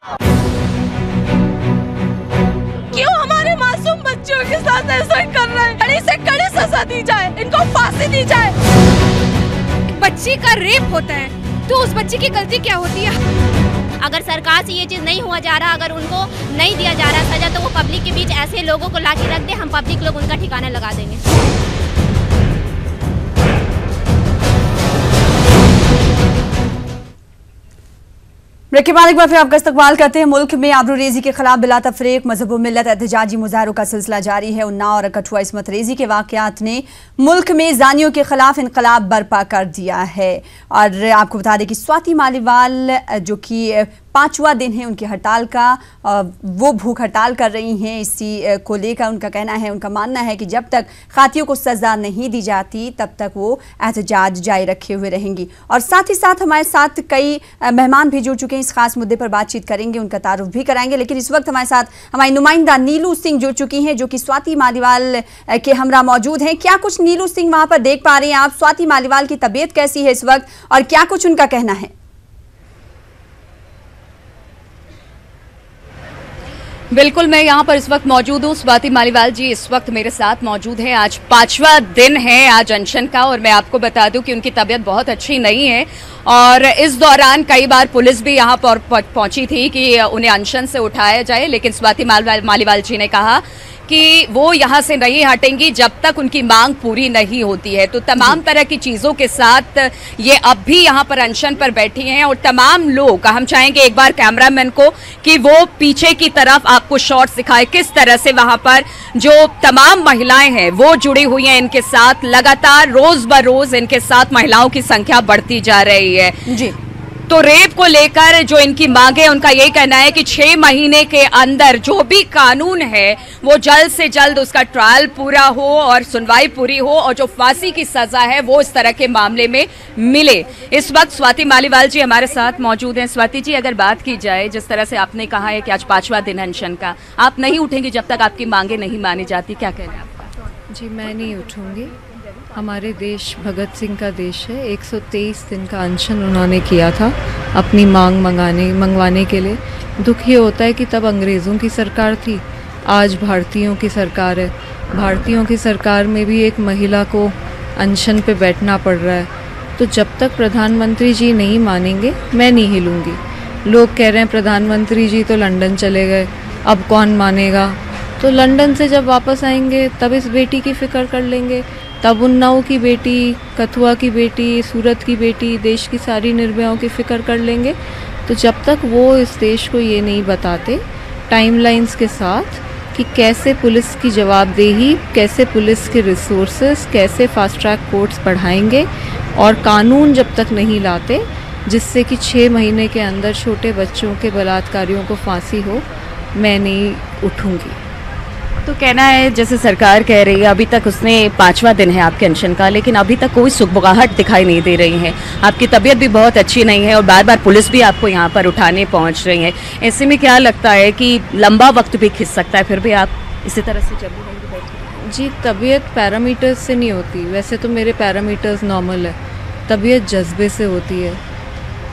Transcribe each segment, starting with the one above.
क्यों हमारे मासूम बच्चों के साथ ऐसा कर रहे हैं? कड़ी से कड़ी सजा दी जाए, इनको फांसी दी जाए। बच्ची का रेप होता है तो उस बच्ची की गलती क्या होती है? अगर सरकार से ये चीज नहीं हुआ जा रहा, अगर उनको नहीं दिया जा रहा सजा, तो वो पब्लिक के बीच ऐसे लोगों को लाके रख दे, हम पब्लिक लोग उनका ठिकाना लगा देंगे। ब्रेक के बाद एक बार फिर आपका इस्तकबाल करते हैं। मुल्क में आबरूरेजी के खिलाफ बिला तफरीक मजहब मिल्लत एहतजाजी मुजाहरों का सिलसिला जारी है। उन्नाव और कठुआ इस्मत रेजी के वाकयात ने मुल्क में जानियों के खिलाफ इनकलाब बर्पा कर दिया है। और आपको बता दें कि स्वाति मालीवाल जो कि 5वां दिन है उनकी हड़ताल का, वो भूख हड़ताल कर रही हैं। इसी को लेकर उनका कहना है, उनका मानना है कि जब तक खातियों को सज़ा नहीं दी जाती तब तक वो एहतजाज जारी रखे हुए रहेंगी। और साथ ही साथ हमारे साथ कई मेहमान भी जुड़ चुके हैं, इस खास मुद्दे पर बातचीत करेंगे, उनका तारुफ भी कराएंगे। लेकिन इस वक्त हमारे साथ हमारी नुमाइंदा नीलू सिंह जुड़ चुकी हैं, जो कि स्वाति मालीवाल के हमरा मौजूद हैं। क्या कुछ नीलू सिंह वहाँ पर देख पा रही हैं आप? स्वाति मालीवाल की तबीयत कैसी है इस वक्त और क्या कुछ उनका कहना है? बिल्कुल, मैं यहाँ पर इस वक्त मौजूद हूँ। स्वाति मालीवाल जी इस वक्त मेरे साथ मौजूद हैं। आज 5वां दिन है आज अनशन का, और मैं आपको बता दूं कि उनकी तबीयत बहुत अच्छी नहीं है। और इस दौरान कई बार पुलिस भी यहाँ पर पहुंची थी कि उन्हें अनशन से उठाया जाए, लेकिन स्वाति मालीवाल जी ने कहा कि वो यहाँ से नहीं हटेंगी जब तक उनकी मांग पूरी नहीं होती है। तो तमाम तरह की चीज़ों के साथ ये अब भी यहाँ पर अनशन पर बैठी हैं। और तमाम लोग, हम चाहेंगे एक बार कैमरामैन को कि वो पीछे की तरफ आपको शॉट्स दिखाए, किस तरह से वहाँ पर जो तमाम महिलाएं हैं वो जुड़ी हुई हैं इनके साथ। लगातार रोज ब रोज इनके साथ महिलाओं की संख्या बढ़ती जा रही है जी। तो रेप को लेकर जो इनकी मांगे, उनका यही कहना है कि 6 महीने के अंदर जो भी कानून है वो जल्द से जल्द उसका ट्रायल पूरा हो और सुनवाई पूरी हो, और जो फांसी की सजा है वो इस तरह के मामले में मिले। इस वक्त स्वाति मालीवाल जी हमारे साथ मौजूद हैं। स्वाति जी, अगर बात की जाए, जिस तरह से आपने कहा है कि आज 5वां दिन अनशन का, आप नहीं उठेंगी जब तक आपकी मांगे नहीं मानी जाती, क्या कहना है आपका? जी, मैं नहीं उठूंगी। हमारे देश भगत सिंह का देश है। 123 दिन का अनशन उन्होंने किया था अपनी मांग मंगवाने के लिए। दुख ये होता है कि तब अंग्रेज़ों की सरकार थी, आज भारतीयों की सरकार है। भारतीयों की सरकार में भी एक महिला को अनशन पे बैठना पड़ रहा है। तो जब तक प्रधानमंत्री जी नहीं मानेंगे मैं नहीं हिलूंगी। लोग कह रहे हैं प्रधानमंत्री जी तो लंदन चले गए, अब कौन मानेगा? तो लंदन से जब वापस आएंगे तब इस बेटी की फ़िक्र कर लेंगे, तब उन्नाव की बेटी, कठुआ की बेटी, सूरत की बेटी, देश की सारी निर्भयाओं की फ़िक्र कर लेंगे। तो जब तक वो इस देश को ये नहीं बताते टाइमलाइंस के साथ कि कैसे पुलिस की जवाबदेही, कैसे पुलिस के रिसोर्सेज, कैसे फास्ट ट्रैक कोर्ट्स बढ़ाएंगे, और कानून जब तक नहीं लाते जिससे कि 6 महीने के अंदर छोटे बच्चों के बलात्कारियों को फांसी हो, मैं नहीं उठूँगी। तो कहना है, जैसे सरकार कह रही है, अभी तक उसने 5वां दिन है आपके अनशन का, लेकिन अभी तक कोई सुगबुगाहट दिखाई नहीं दे रही है। आपकी तबीयत भी बहुत अच्छी नहीं है और बार बार पुलिस भी आपको यहाँ पर उठाने पहुँच रही है। ऐसे में क्या लगता है कि लंबा वक्त भी खिंच सकता है, फिर भी आप इसी तरह से चल रही हैं? जी, तबीयत पैरामीटर्स से नहीं होती। वैसे तो मेरे पैरामीटर्स नॉर्मल है, तबीयत जज्बे से होती है।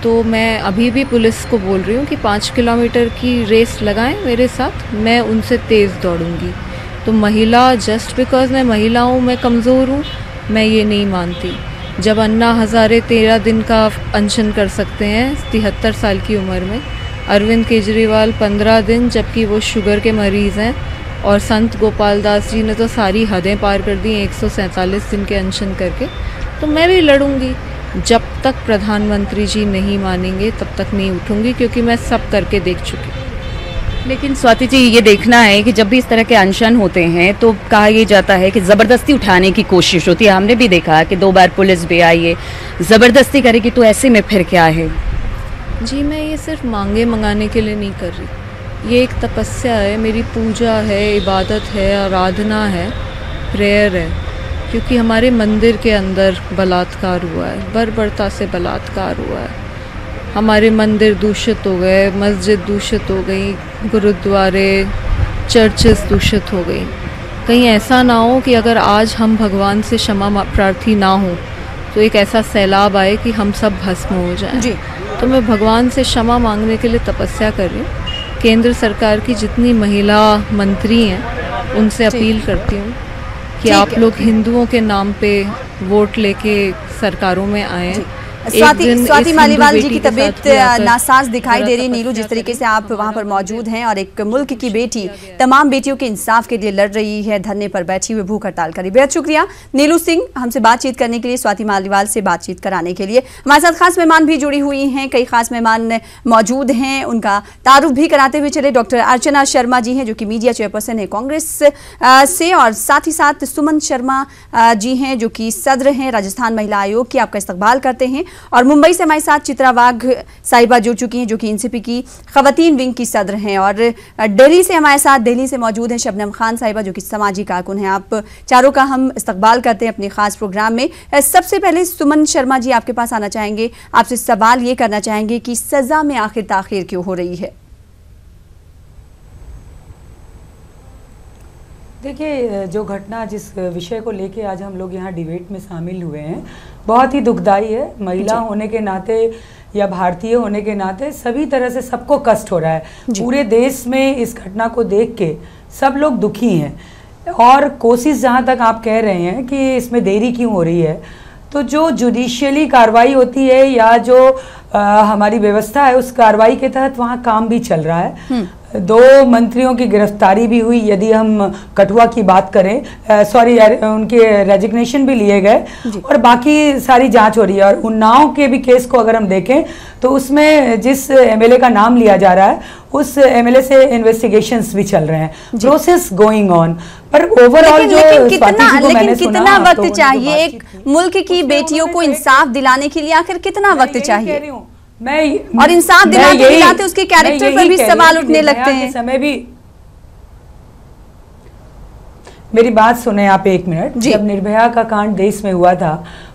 तो मैं अभी भी पुलिस को बोल रही हूँ कि 5 किलोमीटर की रेस लगाएं मेरे साथ, मैं उनसे तेज़ दौड़ूंगी। तो महिला, जस्ट बिकॉज मैं महिला हूँ, मैं कमज़ोर हूँ, मैं ये नहीं मानती। जब अन्ना हज़ारे 13 दिन का अनशन कर सकते हैं 73 साल की उम्र में, अरविंद केजरीवाल 15 दिन, जबकि वो शुगर के मरीज़ हैं, और संत गोपाल दास जी ने तो सारी हदें पार कर दी 147 दिन के अनशन करके, तो मैं भी लड़ूंगी। जब तक प्रधानमंत्री जी नहीं मानेंगे तब तक नहीं उठूंगी, क्योंकि मैं सब करके देख चुकी हूँ। लेकिन स्वाति जी, ये देखना है कि जब भी इस तरह के अनशन होते हैं तो कहा यह जाता है कि ज़बरदस्ती उठाने की कोशिश होती है। हमने भी देखा कि 2 बार पुलिस भी आई है, ज़बरदस्ती करेगी, तो ऐसे में फिर क्या है? जी, मैं ये सिर्फ मांगे मंगाने के लिए नहीं कर रही। ये एक तपस्या है, मेरी पूजा है, इबादत है, आराधना है, प्रेयर है। क्योंकि हमारे मंदिर के अंदर बलात्कार हुआ है, बर्बरता से बलात्कार हुआ है। हमारे मंदिर दूषित हो गए, मस्जिद दूषित हो गई, गुरुद्वारे, चर्चेस दूषित हो गई। कहीं ऐसा ना हो कि अगर आज हम भगवान से क्षमा प्रार्थी ना हो तो एक ऐसा सैलाब आए कि हम सब भस्म हो जाएं। जी। तो मैं भगवान से क्षमा मांगने के लिए तपस्या कर रही हूँ। केंद्र सरकार की जितनी महिला मंत्री हैं उनसे अपील करती हूँ कि आप लोग हिंदुओं के नाम पे वोट लेके सरकारों में आए। स्वाति मालीवाल जी की तबीयत नासाज दिखाई दे रही। नीलू, जिस तरीके से आप वहां पर मौजूद हैं और एक मुल्क की बेटी तमाम बेटियों के इंसाफ के लिए लड़ रही है, धरने पर बैठी हुई, भूख हड़ताल करी। बेहद शुक्रिया नीलू सिंह हमसे बातचीत करने के लिए, स्वाति मालीवाल से बातचीत कराने के लिए। हमारे साथ खास मेहमान भी जुड़ी हुई हैं, कई खास मेहमान मौजूद हैं, उनका तारुफ भी कराते हुए चले। डॉक्टर अर्चना शर्मा जी हैं जो कि मीडिया चेयरपर्सन है कांग्रेस से, और साथ ही साथ सुमन शर्मा जी हैं जो कि सदर हैं राजस्थान महिला आयोग की, आपका इस्तकबाल करते हैं। और मुंबई से हमारे साथ चित्रा वाघ साहिबा जुड़ चुकी हैं जो कि एनसीपी की खवातीन विंग की सदर हैं। और दिल्ली से हमारे साथ दिल्ली से मौजूद हैं शबनम खान साहिबा जो कि समाजी कारकुन हैं। आप चारों का हम इस्तकबाल करते हैं अपने खास प्रोग्राम में। सबसे पहले सुमन शर्मा जी आपके पास आना चाहेंगे, आपसे सवाल ये करना चाहेंगे कि सजा में आखिर ताखीर क्यों हो रही है? देखिए, जो घटना जिस विषय को लेके आज हम लोग यहाँ डिबेट में शामिल हुए हैं बहुत ही दुखदाई है। महिला होने के नाते या भारतीय होने के नाते सभी तरह से सबको कष्ट हो रहा है। पूरे देश में इस घटना को देख के सब लोग दुखी हैं। और कोशिश जहाँ तक आप कह रहे हैं कि इसमें देरी क्यों हो रही है, तो जो जुडिशियली कार्रवाई होती है या जो हमारी व्यवस्था है उस कार्रवाई के तहत वहाँ काम भी चल रहा है। 2 मंत्रियों की गिरफ्तारी भी हुई, यदि हम कठुआ की बात करें, उनके रेजिग्नेशन भी लिए गए और बाकी सारी जांच हो रही है। और उन्नाव के भी केस को अगर हम देखें तो उसमें जिस एमएलए का नाम लिया जा रहा है उस एमएलए से इन्वेस्टिगेशंस भी चल रहे हैं, प्रोसेस गोइंग ऑन। पर ओवरऑल लेकिन कितना वक्त चाहिए एक मुल्क की बेटियों को इंसाफ दिलाने के लिए? आखिर कितना वक्त चाहिए? और इंसाफ दिलाते उसके कैरेक्टर पर भी सवाल उठने लगते हैं। समय भी मेरी बात सुने आप एक मिनट। जब निर्भया का कांड देश में हुआ था,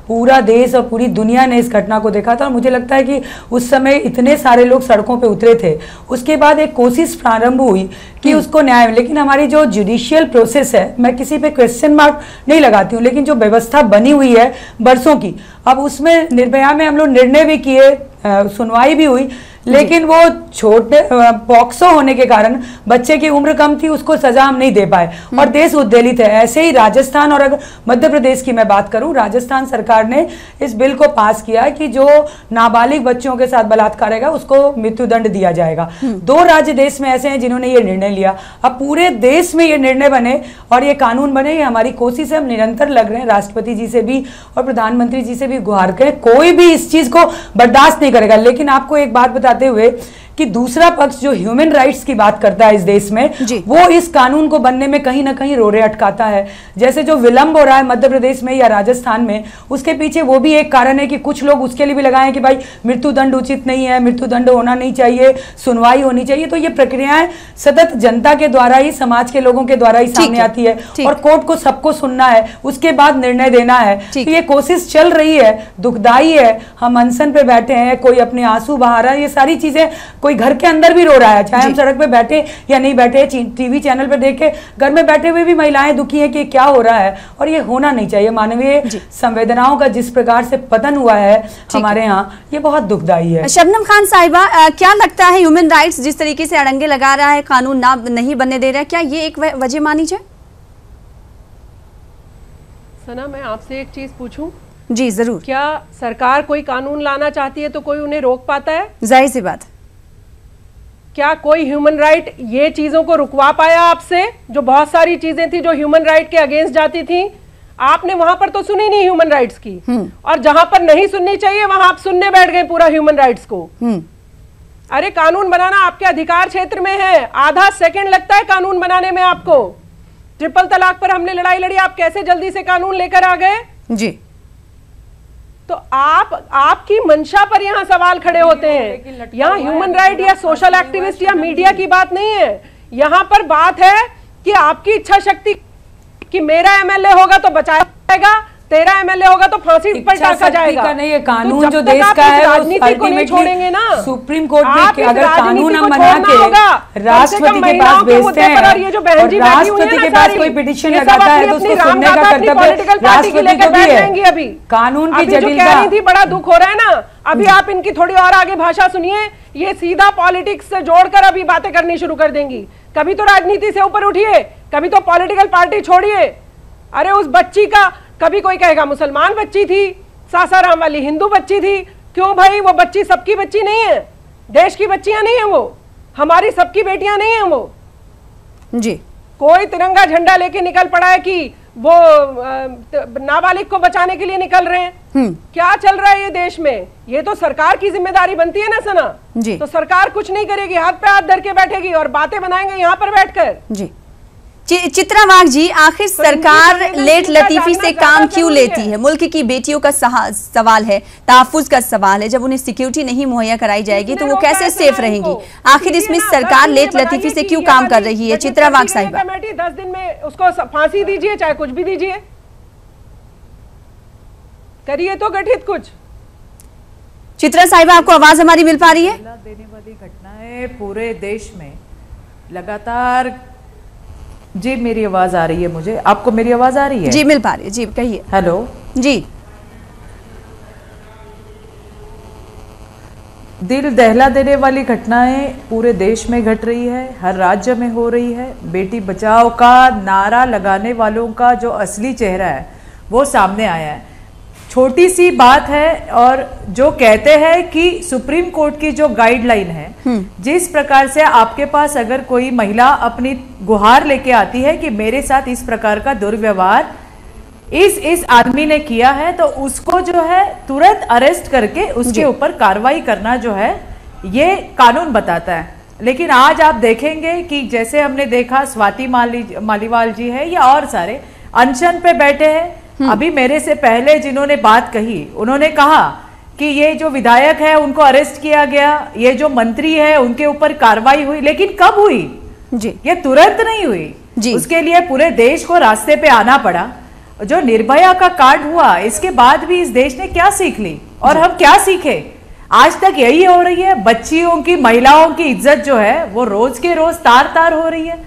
पूरा देश और पूरी दुनिया ने इस घटना को देखा था और मुझे लगता है कि उस समय इतने सारे लोग सड़कों पे उतरे थे। उसके बाद एक कोशिश प्रारंभ हुई कि उसको न्याय मिले। लेकिन हमारी जो जुडिशियल प्रोसेस है, मैं किसी पे क्वेश्चन मार्क नहीं लगाती हूँ, लेकिन जो व्यवस्था बनी हुई है बरसों की, अब उसमें निर्भया में हम लोग निर्णय भी किए, सुनवाई भी हुई, लेकिन वो छोटे पॉक्सो होने के कारण बच्चे की उम्र कम थी, उसको सजा हम नहीं दे पाए और देश उद्वेलित है। ऐसे ही राजस्थान और अगर मध्य प्रदेश की मैं बात करूं, राजस्थान सरकार ने इस बिल को पास किया कि जो नाबालिग बच्चों के साथ बलात्कार करेगा उसको मृत्युदंड दिया जाएगा। 2 राज्य देश में ऐसे हैं जिन्होंने ये निर्णय लिया। अब पूरे देश में ये निर्णय बने और ये कानून बने, ये हमारी कोशिश है। हम निरंतर लग रहे हैं, राष्ट्रपति जी से भी और प्रधानमंत्री जी से भी गुहार करें, कोई भी इस चीज को बर्दाश्त नहीं करेगा। लेकिन आपको एक बात बताते हुए कि दूसरा पक्ष जो ह्यूमन राइट्स की बात करता है इस देश में, वो इस कानून को बनने में कहीं ना कहीं रोड़े अटकाता है। जैसे जो विलंब हो रहा है मध्य प्रदेश में या राजस्थान में, उसके पीछे वो भी एक कारण है कि कुछ लोग उसके लिए भी लगाए कि भाई मृत्युदंड उचित नहीं है, मृत्युदंड होना नहीं चाहिए, सुनवाई होनी चाहिए। तो ये प्रक्रियाएं सतत जनता के द्वारा ही, समाज के लोगों के द्वारा ही सामने आती है और कोर्ट को सबको सुनना है, उसके बाद निर्णय देना है। तो ये कोशिश चल रही है, दुखदाई है। हम अनशन पे बैठे हैं, कोई अपने आंसू बहा रहा है, ये सारी चीजें, कोई घर के अंदर भी रो रहा है, चाहे हम सड़क पे बैठे या नहीं बैठे, टीवी चैनल पे देख के घर में बैठे हुए भी महिलाएं दुखी हैं कि क्या हो रहा है और ये होना नहीं चाहिए। मानवीय संवेदनाओं का जिस प्रकार से पतन हुआ है हमारे यहाँ, ये बहुत दुखदाई है। शबनम खान साहिबा, क्या लगता है ह्यूमन राइट्स जिस तरीके से अड़ंगे लगा रहा है, कानून नहीं बनने दे रहा है, क्या ये एक वजह मानी जाए? सना, मैं आपसे एक चीज पूछूं? जी जरूर। क्या सरकार कोई कानून लाना चाहती है तो कोई उन्हें रोक पाता है? जाहिर सी बात। क्या कोई ह्यूमन राइट ये चीजों को रुकवा पाया आपसे? जो बहुत सारी चीजें थी जो ह्यूमन राइट के अगेंस्ट जाती थी, आपने वहां पर तो सुनी नहीं ह्यूमन राइट्स की, और जहां पर नहीं सुननी चाहिए वहां आप सुनने बैठ गए पूरा ह्यूमन राइट्स को। अरे कानून बनाना आपके अधिकार क्षेत्र में है, आधा सेकंड लगता है कानून बनाने में आपको। ट्रिपल तलाक पर हमने लड़ाई लड़ी, आप कैसे जल्दी से कानून लेकर आ गए जी? तो आपकी मंशा पर यहाँ सवाल खड़े होते हैं। यहाँ ह्यूमन राइट या सोशल एक्टिविस्ट या मीडिया की बात नहीं है, यहाँ पर बात है कि आपकी इच्छा शक्ति कि मेरा एमएलए होगा तो बचाया जाएगा, तेरा एमएलए होगा तो फांसी पर टाका जाएगा। नहीं, ये कानून जो देश का है राजनीति को नहीं छोड़ेंगे ना। सुप्रीम कोर्ट में अगर कानून हम बना के राष्ट्रपति के पास भेजते हैं और राष्ट्रपति के पास कोई पिटीशन लगाता है तो उसको सुनने का कर्तव्य राष्ट्रपति को भी है। कानून की जटिलता बड़ा दुख हो रहा है ना, अभी आप इनकी थोड़ी और आगे भाषा सुनिए, ये सीधा पॉलिटिक्स से जोड़कर अभी बातें करनी शुरू कर देंगी। कभी तो राजनीति से ऊपर उठिए, कभी तो पॉलिटिकल पार्टी छोड़िए। अरे उस बच्ची का, कभी कोई कहेगा मुसलमान बच्ची थी, सासाराम वाली हिंदू बच्ची थी। क्यों भाई, वो बच्ची सबकी बच्ची नहीं है, देश की बच्चियां नहीं है, वो हमारी सबकी बेटियां नहीं है। वो जी कोई तिरंगा झंडा लेके निकल पड़ा है कि वो नाबालिग को बचाने के लिए निकल रहे हैं। क्या चल रहा है ये देश में? ये तो सरकार की जिम्मेदारी बनती है ना सना जी। तो सरकार कुछ नहीं करेगी, हाथ पे हाथ धर के बैठेगी और बातें बनाएंगे यहाँ पर बैठकर। जी चित्रा वाघ जी, आखिर सरकार लेट लतीफी से काम क्यों लेती है? मुल्क की बेटियों का सवाल है, तहफ्फुज़ का सवाल है। जब उन्हें सिक्योरिटी नहीं मुहैया कराई जाएगी तो वो कैसे सेफ रहेंगी? आखिर इसमें सरकार लेट लतीफी से क्यों काम कर रही है? चित्रा वाघ साहिबा, 10 दिन में उसको फांसी दीजिए, चाहे कुछ भी दीजिए, करिए तो गठित कुछ। चित्रा साहिबा, आपको आवाज हमारी मिल पा रही है? देने वाली घटनाएं पूरे देश में लगातार। जी मेरी आवाज आ रही है मुझे, आपको मेरी आवाज आ रही है? जी मिल पा रही है, जी कहिए। हेलो जी। दिल दहला देने वाली घटनाएं पूरे देश में घट रही है, हर राज्य में हो रही है। बेटी बचाओ का नारा लगाने वालों का जो असली चेहरा है वो सामने आया है। छोटी सी बात है, और जो कहते हैं कि सुप्रीम कोर्ट की जो गाइडलाइन है, जिस प्रकार से आपके पास अगर कोई महिला अपनी गुहार लेके आती है कि मेरे साथ इस प्रकार का दुर्व्यवहार इस आदमी ने किया है, तो उसको जो है तुरंत अरेस्ट करके उसके ऊपर कार्रवाई करना जो है ये कानून बताता है। लेकिन आज आप देखेंगे कि जैसे हमने देखा स्वाति मालीवाल जी है या और सारे अनशन पे बैठे हैं। अभी मेरे से पहले जिन्होंने बात कही, उन्होंने कहा कि ये जो विधायक है उनको अरेस्ट किया गया, ये जो मंत्री है उनके ऊपर कार्रवाई हुई, लेकिन कब हुई जी? ये तुरंत नहीं हुई जी। उसके लिए पूरे देश को रास्ते पे आना पड़ा। जो निर्भया का कांड हुआ, इसके बाद भी इस देश ने क्या सीख ली और हम क्या सीखे? आज तक यही हो रही है। बच्चियों की, महिलाओं की इज्जत जो है वो रोज के रोज तार तार हो रही है।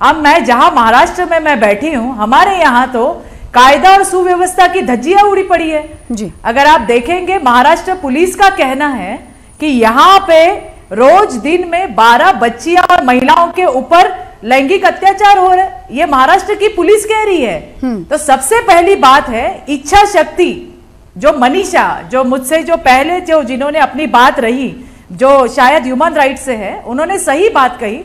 अब मैं जहां महाराष्ट्र में मैं बैठी हूं, हमारे यहाँ तो कायदा और सुव्यवस्था की धज्जियां उड़ी पड़ी है जी। अगर आप देखेंगे, महाराष्ट्र पुलिस का कहना है कि यहाँ पे रोज दिन में 12 बच्चियां और महिलाओं के ऊपर लैंगिक अत्याचार हो रहे हैं। ये महाराष्ट्र की पुलिस कह रही है। तो सबसे पहली बात है इच्छा शक्ति। जो मनीषा, जो मुझसे जो पहले जो जिन्होंने अपनी बात रही, जो शायद ह्यूमन राइट से है, उन्होंने सही बात कही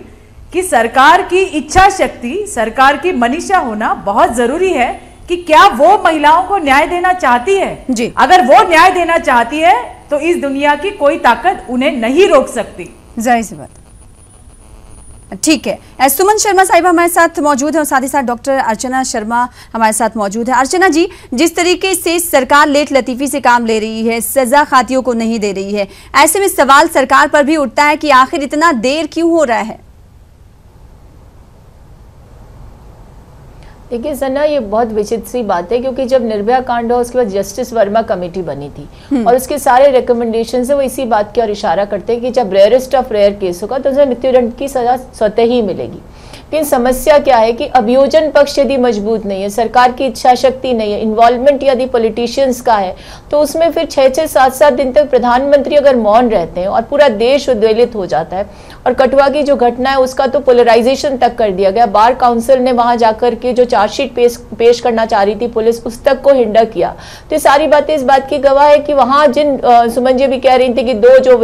कि सरकार की इच्छा शक्ति, सरकार की मनीषा होना बहुत जरूरी है कि क्या वो महिलाओं को न्याय देना चाहती है जी। अगर वो न्याय देना चाहती है तो इस दुनिया की कोई ताकत उन्हें नहीं रोक सकती। जाहिर सी बात, ठीक है। सुमन शर्मा साहिबा हमारे साथ मौजूद है और साथ ही साथ डॉक्टर अर्चना शर्मा हमारे साथ मौजूद है। अर्चना जी, जिस तरीके से सरकार लेट लतीफी से काम ले रही है, सजा खातियों को नहीं दे रही है, ऐसे में सवाल सरकार पर भी उठता है कि आखिर इतना देर क्यों हो रहा है? देखिए सना, ये बहुत विचित्र सी बात है, क्योंकि जब निर्भया कांड हुआ उसके बाद जस्टिस वर्मा कमेटी बनी थी और उसके सारे रिकमेंडेशन से वो इसी बात की ओर इशारा करते हैं कि जब रेयरेस्ट ऑफ रेयर केस होगा तो उसे मृत्युदंड की सजा स्वतः ही मिलेगी। लेकिन समस्या क्या है कि अभियोजन पक्ष यदि मजबूत नहीं है, सरकार की इच्छा शक्ति नहीं है, इन्वॉल्वमेंट यदि पॉलिटिशियंस का है, तो उसमें फिर 6-6, 7-7 दिन तक प्रधानमंत्री अगर मौन रहते हैं और पूरा देश उद्वेलित हो जाता है। और कठुआ की जो घटना है उसका तो पोलराइजेशन तक कर दिया गया। बार काउंसिल ने वहां जाकर के जो चार्जशीट पेश करना चाह रही थी पुलिस, उस तक को हिंडर किया। तो ये सारी बातें इस बात की गवाह है कि वहां जिन सुमन जी भी कह रही थी कि 2 जो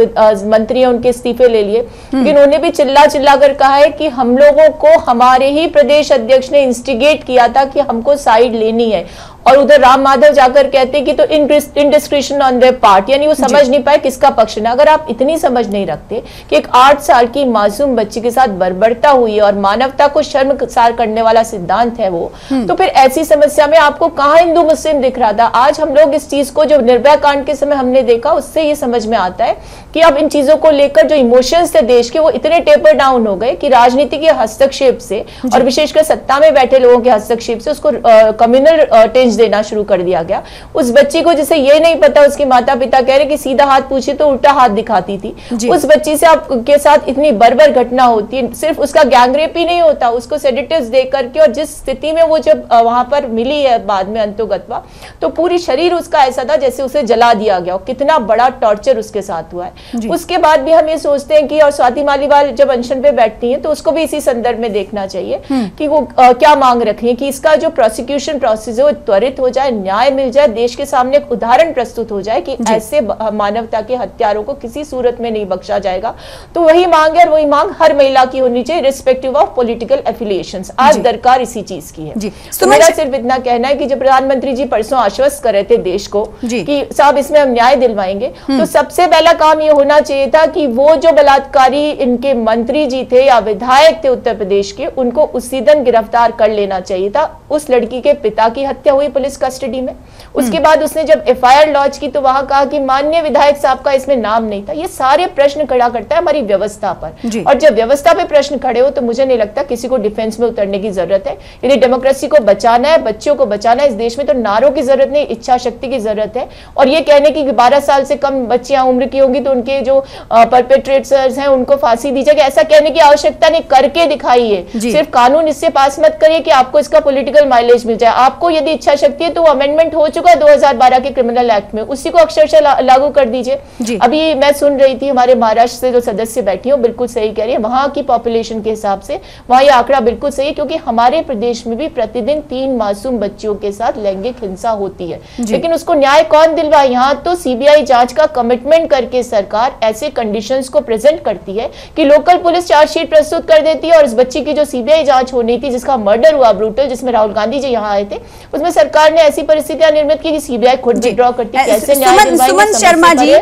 मंत्री हैं उनके इस्तीफे ले लिए, लेकिन उन्होंने भी चिल्ला कर कहा है कि हम लोगों को हमारे ही प्रदेश अध्यक्ष ने इंस्टिगेट किया था कि हमको साइड लेनी है। और उधर राम माधव जाकर कहते कि तो इनडिस्क्रिशन ऑन देयर पार्ट, यानी वो समझ नहीं पाए किसका पक्ष ना। अगर आप इतनी समझ नहीं रखते कि एक 8 साल की मासूम बच्ची के साथ बर्बरता हुई है और मानवता को शर्मसार करने वाला सिद्धांत है वो, तो फिर ऐसी समस्या में आपको कहां हिंदू मुस्लिम दिख रहा था? आज हम लोग इस चीज को जो निर्भया कांड के समय हमने देखा, उससे ये समझ में आता है कि अब इन चीजों को लेकर जो इमोशंस थे देश के, वो इतने टेपर डाउन हो गए कि राजनीति के हस्तक्षेप से और विशेषकर सत्ता में बैठे लोगों के हस्तक्षेप से उसको कम्युनल टेंस देना शुरू कर दिया गया। उस बच्ची को जिसे ये नहीं पता, उसके माता पिता कह रहे कि सीधा हाथ पूछे तो उल्टा हाथ दिखाती थी, उस बच्ची से आपके साथ इतनी बर्बर घटना होती है। सिर्फ उसका गैंगरेप ही नहीं होता, उसको सेडेटिव्स दे करके, और जिस स्थिति में वो जब वहां पर मिली है बाद में अंतोगत्वा, तो पूरी शरीर उसका ऐसा था जैसे उसे जला दिया गया। कितना बड़ा टॉर्चर उसके साथ हुआ है। उसके बाद भी हम ये सोचते हैं कि, और स्वाति मालीवाल जब अनशन पे बैठती हैं तो उसको भी इसी संदर्भ में देखना चाहिए कि वो क्या मांग रखी है कि इसका जो प्रोसिक्यूशन प्रोसेस है वो त्वरित हो जाए, न्याय मिल जाए, देश के सामने एक उदाहरण प्रस्तुत हो जाए कि ऐसे मानवता के हत्यारों को किसी सूरत में नहीं बख्शा जाएगा। तो वही मांग है, और वही मांग हर महिला की होनी चाहिए, रिस्पेक्टिव ऑफ पॉलिटिकल एफिलिएशंस। आज दरकार इसी चीज की है। तो मेरा सिर्फ इतना कहना है कि जब प्रधानमंत्री जी परसों आश्वस्त कर रहे थे देश को कि साहब इसमें हम न्याय दिलवाएंगे, तो सबसे पहला काम ये होना चाहिए था कि वो जो बलात्कारी इनके मंत्री जी थे या विधायक थे उत्तर प्रदेश के, उनको उसी दिन गिरफ्तार कर लेना चाहिए था। उस लड़की के पिता की हत्या हुई पुलिस कस्टडी में, उसके बाद उसने जब एफआईआर लॉन्च की तो वहां कहा कि माननीय विधायक साहब का इसमें नाम नहीं था। ये सारे प्रश्न खड़ा करता है हमारी व्यवस्था पर, और जब व्यवस्था पे प्रश्न खड़े हो तो मुझे नहीं लगता किसी को डिफेंस में उतरने की जरूरत है। यदि डेमोक्रेसी को बचाना है, बच्चों को बचाना है इस देश में, तो नारों की जरूरत नहीं, इच्छा शक्ति की जरूरत है। और ये कहने की 12 साल से कम बच्चियां उम्र की होंगी तो उनके जो परपेट्रेटर्स हैं उनको फांसी दी जाएगी, ऐसा कहने की आवश्यकता नहीं, करके दिखाइए। सिर्फ कानून इससे पास मत करिए कि आपको इसका पॉलिटिकल माइलेज मिल जाए। आपको यदि इच्छा शक्ति है तो अमेंडमेंट हो चुका है 2012 के क्रिमिनल एक्ट में, उसी को अक्षरशः लागू कर दीजिए। अभी मैं सुन रही थी हमारे महाराष्ट्र से जो सदस्य बैठी हो, बिल्कुल सही कह रही है, वहां की पॉपुलेशन के हिसाब से वहां ये आंकड़ा बिल्कुल सही है, क्योंकि हमारे प्रदेश में भी प्रतिदिन 3 मासूम बच्चियों के साथ लैंगिक हिंसा होती है, लेकिन उसको न्याय कौन दिलवाए? यहाँ तो सीबीआई जांच का कमिटमेंट करके सरकार ऐसे कंडीशंस को प्रेजेंट करती है कि लोकल पुलिस चार्जशीट प्रस्तुत कर देती है, और इस बच्ची की जो सीबीआई जांच होनी थी, जिसका मर्डर हुआ ब्रूटल, जिसमें राहुल गांधी जी यहाँ आए थे, उसमें सरकार ने ऐसी परिस्थितियां निर्मित की कि सीबीआई खुद विड्रॉ करती है। कैसे सुमन शर्मा जी,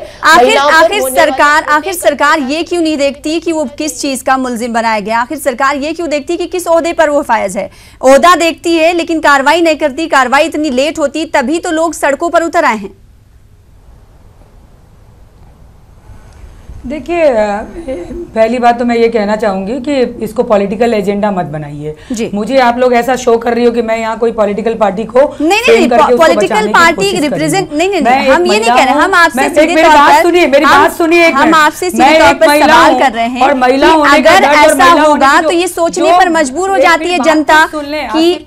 आखिर सरकार ये क्यों नहीं देखती कि वो किस चीज का मुलजिम बनाया गया? आखिर सरकार ये क्यों देखती कि किस ओहदे पर वो फायज है? ओहदा देखती है लेकिन कार्रवाई नहीं करती, कार्रवाई इतनी लेट होती, तभी तो लोग सड़कों पर उतर आए हैं। देखिए, पहली बात तो मैं ये कहना चाहूंगी कि इसको पॉलिटिकल एजेंडा मत बनाइए। मुझे आप लोग ऐसा शो कर रही हो कि मैं यहाँ कोई पॉलिटिकल पार्टी को नहीं पॉलिटिकल पार्टी रिप्रेजेंट नहीं, हम ये नहीं कह रहे, हम आपसे सीधे तौर पर सुनिए, मेरी बात सुनिए, हम आपसे सीधे तौर पर सवाल कर रहे हैं, और महिला अगर ऐसा होगा तो ये सोचने पर मजबूर हो जाती है जनता की।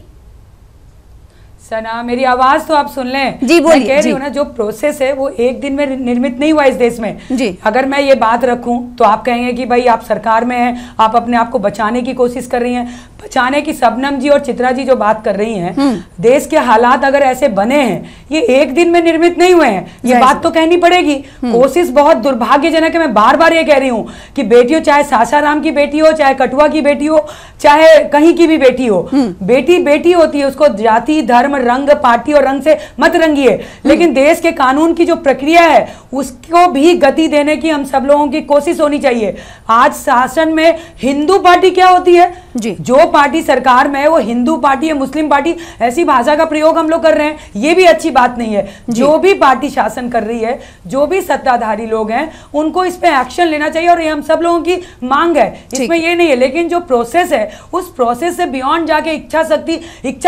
सना, मेरी आवाज तो आप सुन लें। जी बोलिए। मैं कह रही हूँ ना, जो प्रोसेस है वो एक दिन में निर्मित नहीं हुआ इस देश में। जी। अगर मैं ये बात रखूं तो आप कहेंगे कि भाई आप सरकार में हैं, आप अपने आप को बचाने की कोशिश कर रही हैं। बचाने की शबनम जी और चित्रा जी जो बात कर रही हैं, देश के हालात अगर ऐसे बने हैं, ये एक दिन में निर्मित नहीं हुए हैं, ये बात तो कहनी पड़ेगी। कोशिश बहुत दुर्भाग्यजनक है। मैं बार बार ये कह रही हूँ कि बेटियों, चाहे सासाराम की बेटी हो, चाहे कठुआ की बेटी हो, चाहे कहीं की भी बेटी हो, बेटी बेटी होती है, उसको जाति, धर्म, रंग, पार्टी और रंग से मत रंगिए। लेकिन देश के कानून की जो प्रक्रिया है उसको भी गति देने की हम सब लोगों की कोशिश होनी चाहिए। आज शासन में हिंदू पार्टी क्या होती है? जो पार्टी सरकार में है वो हिंदू पार्टी है, मुस्लिम पार्टी, ऐसी भाषा का प्रयोग हम लोग कर रहे हैं, ये भी अच्छी बात नहीं है। जो भी पार्टी शासन कर रही है, जो भी सत्ताधारी लोग हैं, उनको इस पे एक्शन लेना चाहिए, और ये हम सब लोगों की मांग है, इसमें ये नहीं है। लेकिन जो प्रोसेस है, उस प्रोसेस से बियॉन्ड जाके इच्छा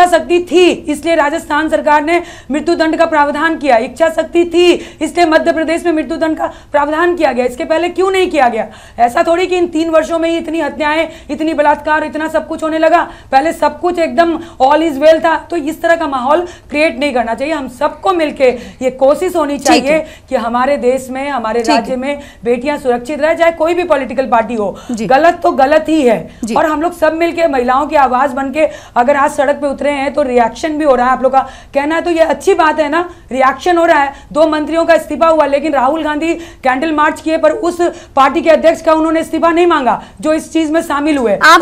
शक्ति थी, इसलिए राजस्थान सरकार ने मृत्यु दंड का प्रावधान किया। इच्छा शक्ति थी इसलिए मध्य प्रदेश में मृत्यु दंड का प्रावधान किया गया। इसके पहले क्यों नहीं किया गया? ऐसा थोड़ी कि इन 3 वर्षों में ही इतनी हत्याएं, इतनी बलात्कार, इतना सब कुछ होने लगा। पहले सब कुछ एकदम ऑल इज वेल था। तो इस तरह का माहौल क्रिएट नहीं करना चाहिए। हम सबको मिलके ये कोशिश होनी चाहिए कि हमारे देश में, हमारे राज्य में बेटियां सुरक्षित रहे, चाहे कोई भी पॉलिटिकल पार्टी हो। गलत तो गलत ही है, और हम लोग सब मिलके महिलाओं की आवाज बनके अगर आज सड़क पे उतरे हैं तो रिएक्शन भी हो रहा है। आप लोग का कहना है तो ये अच्छी बात है ना, रिएक्शन हो रहा है। 2 मंत्रियों का इस्तीफा हुआ, लेकिन राहुल गांधी कैंडल मार्च किए पर उस पार्टी के अध्यक्ष का उन्होंने इस्तीफा नहीं मांगा जो इस चीज में शामिल हुए। आप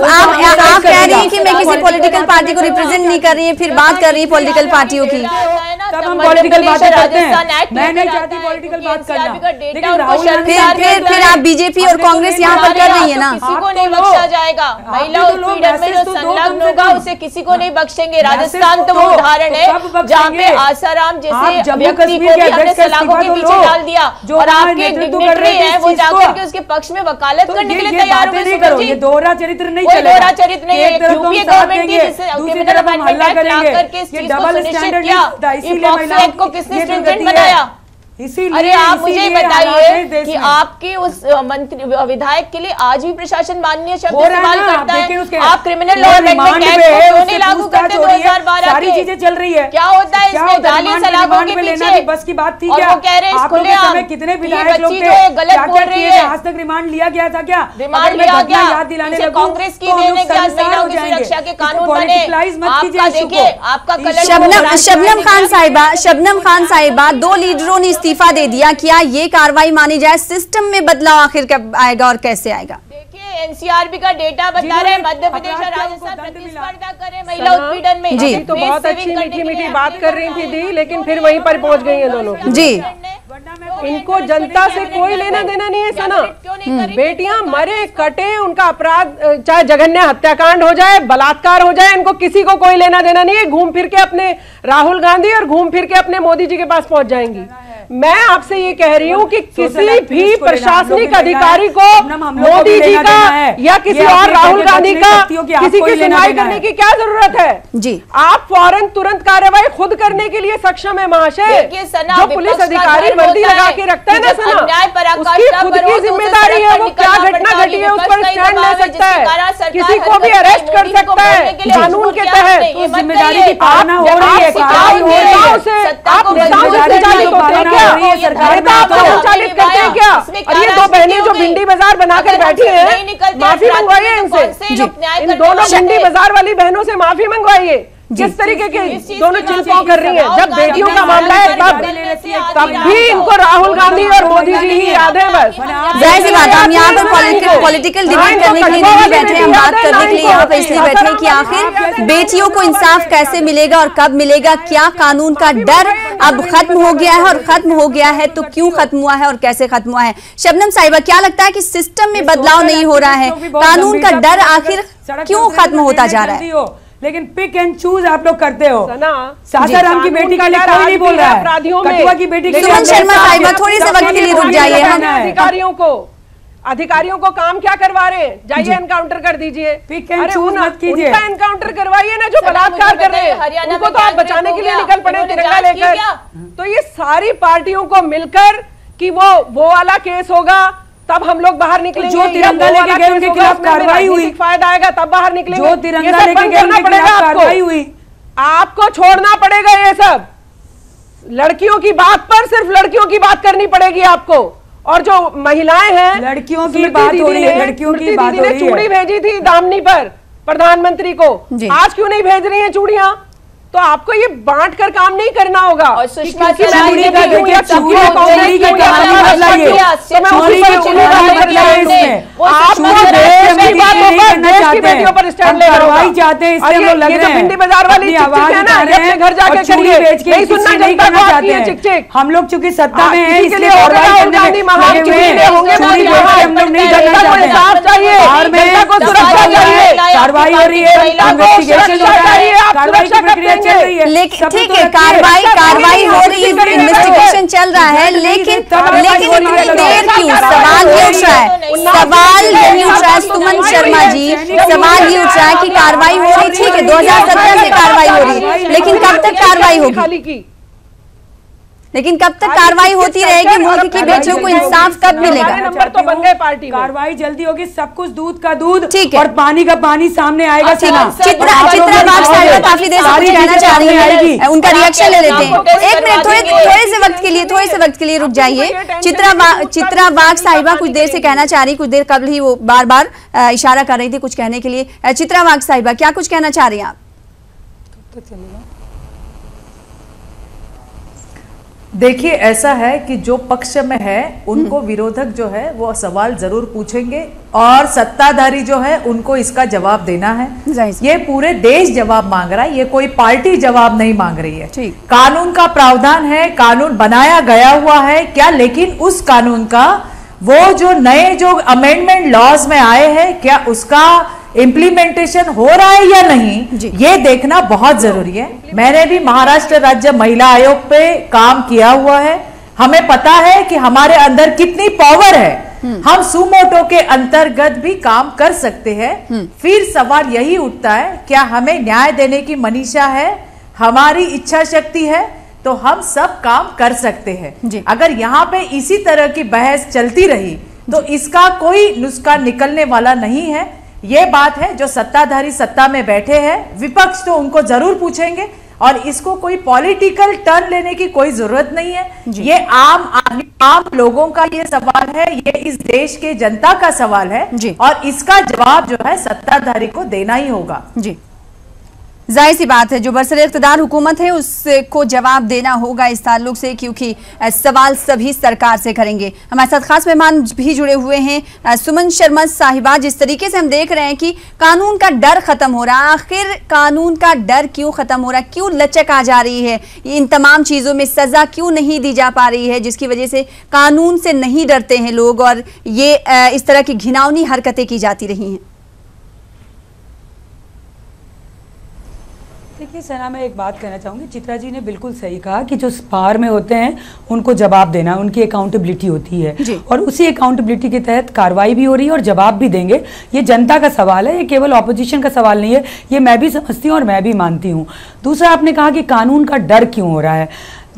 कह रही हैं कि मैं किसी पॉलिटिकल पार्टी को रिप्रेजेंट नहीं कर रही है, फिर बात कर रही है पॉलिटिकल पार्टियों की। तब हम पॉलिटिकल बातें करते हैं। मैं नहीं चाहती पॉलिटिकल बात करना, लेकिन राहुल फिर आप बीजेपी और कांग्रेस यहाँ पर कर रही है ना। किसी को नहीं बख्शा जाएगा। आएगा। महिला उत्पीड़न में जो संलग्न होगा उसे किसी को नहीं बख्शेंगे। राजस्थान तो वो उदाहरण है जहाँ पे आसाराम जैसे व्यक्ति को भी हमने सलाखों के पीछे डाल दिया और आपके डिग्निटरी है वो जाकर के उसके पक्ष में वकालत करने के लिए तैयार हुए। ये दोहरा चरित्र नहीं चलेगा। दोहरा चरित्र नहीं है। यूपीए गवर्नमेंट की जिससे क्रिमिनल अमेंडमेंट एक्ट लाकर के इस चीज को सुनिश्चित किया। पॉक्सो एक्ट को किसने स्ट्रिंजेंट बनाया? अरे आप मुझे बताइए कि आपके उस मंत्री विधायक के लिए आज भी प्रशासन माननीय शब्द इस्तेमाल करता है। आप क्रिमिनल लॉ अमेंडमेंट एक्ट को क्यों नहीं लागू करते? 2012 सारी चीजें चल रही है। क्या होता है इसमें? जाली सलाखों के पीछे बस की बात थी और क्या? वो कह रहे हैं खुलेआम कितने विधायक लोग थे गलत बोल रही है। आज तक रिमांड लिया गया था क्या? रिमांड लिया गया। याद दिलाने कांग्रेस की देने की आज महिलाओं की सुरक्षा के कानून बने। आपका देखिए आपका कलर। शबनम खान साहिबा 2 लीडरों ने इस्तीफा दे दिया। क्या ये कार्रवाई मानी जाए? सिस्टम में बदलाव आखिर कब आएगा और कैसे आएगा? देखिए एनसीआरबी का डेटा बता रहे हैं मध्य प्रदेश और राजस्थान प्रतिस्पर्धा करे महिला उत्पीड़न में। जी तो बहुत अच्छी मीठी मीठी बात कर रही थी दी, लेकिन फिर वहीं पर पहुंच गई है दोनों। जी इनको जनता से कोई लेना देना नहीं है सना। बेटियां मरे कटे, उनका अपराध चाहे जघन्य हत्याकांड हो जाए, बलात्कार हो जाए, इनको किसी को कोई लेना देना नहीं है। घूम फिर के अपने राहुल गांधी और घूम फिर के अपने मोदी जी के पास पहुंच जाएंगी। मैं आपसे ये कह रही हूँ कि किसी भी प्रशासनिक अधिकारी को मोदी जी का या किसी और राहुल गांधी का किसी की सुनवाई करने की क्या जरूरत है? जी आप फौरन तुरंत कार्रवाई खुद करने के लिए सक्षम है महाशय। जो पुलिस अधिकारी वर्दी लगा के रखता है ना सना, उसकी खुद की जिम्मेदारी है। वो क्या घटना घटी है उस पर स्टैंड ले सकता है, किसी को भी अरेस्ट कर सकता है कानून के तहत। जिम्मेदारी की पालना हो रही है। आप नेताओं से संचालित होते हैं क्या? संचालित करते हैं क्या? और ये 2 बहनें जो भिंडी बाजार बनाकर बैठी हैं, माफी मंगवाइए इनसे। इन दोनों भिंडी बाजार वाली बहनों से माफी मंगवाइए। किस तरीके के दोनों चिंताएं कर रही हैं? जब बेटियों का मामला है तब भी इनको राहुल गांधी और मोदी जी ही याद है। बस जाहिर सी बात, हम यहाँ पर पॉलिटिकल डिबेट करने के लिए नहीं बैठे, हम बात करने के लिए यहाँ पर इसलिए बैठे हैं कि आखिर बेटियों को इंसाफ कैसे मिलेगा और कब मिलेगा? क्या कानून का डर अब खत्म हो गया है? और खत्म हो गया है तो क्यों खत्म हुआ है और कैसे खत्म हुआ है? शबनम साहिबा, क्या लगता है कि सिस्टम में बदलाव नहीं हो रहा है? कानून का डर आखिर क्यों खत्म होता जा रहा है? लेकिन पिक एंड चूज आप लोग करते हो। सासाराम की बेटी के लिए कोई नहीं बोल रहा है, कठुआ की बेटी के लिए। सुमन शर्मा साहिबा थोड़ी से वक्त के लिए रुक जाइए। अधिकारियों को काम क्या करवा रहे हैं? जाइए एनकाउंटर कर दीजिए। उनका एनकाउंटर करवाइए ना जो बलात्कार कर रहे हैं, उनको तो आप बचाने के लिए निकल पड़े तिरंगा लेकर। तो ये सारी पार्टियों को मिलकर कि वो वाला केस होगा तब हम लोग बाहर निकलेंगे। जो तिरंगा लेके गए उनके खिलाफ कार्रवाई हुई, फायदा आएगा तब बाहर निकलेंगे। जो तिरंगा लेके गए उनके खिलाफ कार्रवाई हुई। आपको छोड़ना पड़ेगा ये सब। लड़कियों की बात पर सिर्फ लड़कियों की बात करनी पड़ेगी आपको। और जो महिलाएं हैं, लड़कियों की बात हो रही है, लड़कियों की बात हो रही है। चूड़ी भेजी थी दामनी पर प्रधानमंत्री को, आज क्यों नहीं भेज रही है चूड़ियां? तो आपको ये बांट कर काम नहीं करना होगा। और सुषमा देश की बेटियों पर स्टैंड कार्रवाई चाहते हैं, इससे हम लग रहे हैं भिंडी बाजार वाली घर जाके चूड़ी बेच के नहीं करना चाहते हैं। हम लोग चूंकि सत्ता में है इसलिए राहुल गांधी महान कार्रवाई हो रही है, इन्वेस्टिगेशन हो रहा है, कार्रवाई की प्रक्रिया चल रही है। लेकिन ठीक है, कार्रवाई हो रही है, इन्वेस्टिगेशन चल रहा है, लेकिन इतनी देर क्यों? सवाल ये उठ रहा है सुमन शर्मा जी, सवाल ये उठ रहा है कि कार्रवाई हो रही, ठीक है 2017 से कार्रवाई हो रही, लेकिन कब तक कार्रवाई होगी? लेकिन कब तक कार्रवाई होती रहेगी? मुल्क की बेटियों को इंसाफ कब मिलेगा? नंबर तो बन गए पार्टी। कार्रवाई जल्दी होगी, सब कुछ दूध का दूध ठीक है और पानी का पानी सामने आएगा। चित्रा वाघ साहिबा काफी देर से कुछ कहना चाह रही है, उनका रिएक्शन ले लेते हैं। एक मिनट, थोड़े से वक्त के लिए रुक जाइए। चित्रा वाघ साहिबा कुछ देर से कहना चाह रही, कुछ देर कबल ही वो बार बार इशारा कर रही थी कुछ कहने के लिए। चित्रा वाघ साहिबा, क्या कुछ कहना चाह रही हैं आप? देखिए, ऐसा है कि जो पक्ष में है उनको विरोधक जो है वो सवाल जरूर पूछेंगे और सत्ताधारी जो है उनको इसका जवाब देना है। ये पूरे देश जवाब मांग रहा है, ये कोई पार्टी जवाब नहीं मांग रही है। कानून का प्रावधान है, कानून बनाया गया हुआ है क्या, लेकिन उस कानून का वो जो नए जो अमेंडमेंट लॉज में आए हैं क्या उसका इम्प्लीमेंटेशन हो रहा है या नहीं ये देखना बहुत जरूरी है। मैंने भी महाराष्ट्र राज्य महिला आयोग पे काम किया हुआ है, हमें पता है कि हमारे अंदर कितनी पावर है, हम सुमोटो के अंतर्गत भी काम कर सकते हैं। फिर सवाल यही उठता है, क्या हमें न्याय देने की मनीषा है, हमारी इच्छा शक्ति है, तो हम सब काम कर सकते हैं। अगर यहाँ पे इसी तरह की बहस चलती रही तो इसका कोई नुस्खा निकलने वाला नहीं है। ये बात है जो सत्ताधारी सत्ता में बैठे हैं, विपक्ष तो उनको जरूर पूछेंगे और इसको कोई पॉलिटिकल टर्न लेने की कोई जरूरत नहीं है। ये आम आदमी, आम लोगों का ये सवाल है, ये इस देश के जनता का सवाल है और इसका जवाब जो है सत्ताधारी को देना ही होगा। जी, जाहिर सी बात है, जो बरसर इक़्तिदार हुकूमत है उसको जवाब देना होगा इस ताल्लुक से, क्योंकि सवाल सभी सरकार से करेंगे। हमारे साथ खास मेहमान भी जुड़े हुए हैं, सुमन शर्मा साहिबा। जिस तरीके से हम देख रहे हैं कि कानून का डर खत्म हो रहा है, आखिर कानून का डर क्यों खत्म हो रहा है, क्यों लचक आ जा रही है, इन तमाम चीज़ों में सज़ा क्यों नहीं दी जा पा रही है, जिसकी वजह से कानून से नहीं डरते हैं लोग और ये इस तरह की घिनौनी हरकतें की जाती रही हैं? देखिए सना, मैं एक बात कहना चाहूँगी, चित्रा जी ने बिल्कुल सही कहा कि जो पावर में होते हैं उनको जवाब देना, उनकी अकाउंटेबिलिटी होती है और उसी अकाउंटेबिलिटी के तहत कार्रवाई भी हो रही है और जवाब भी देंगे। ये जनता का सवाल है, ये केवल ऑपोजिशन का सवाल नहीं है, ये मैं भी समझती हूँ और मैं भी मानती हूँ। दूसरा, आपने कहा कि कानून का डर क्यों हो रहा है।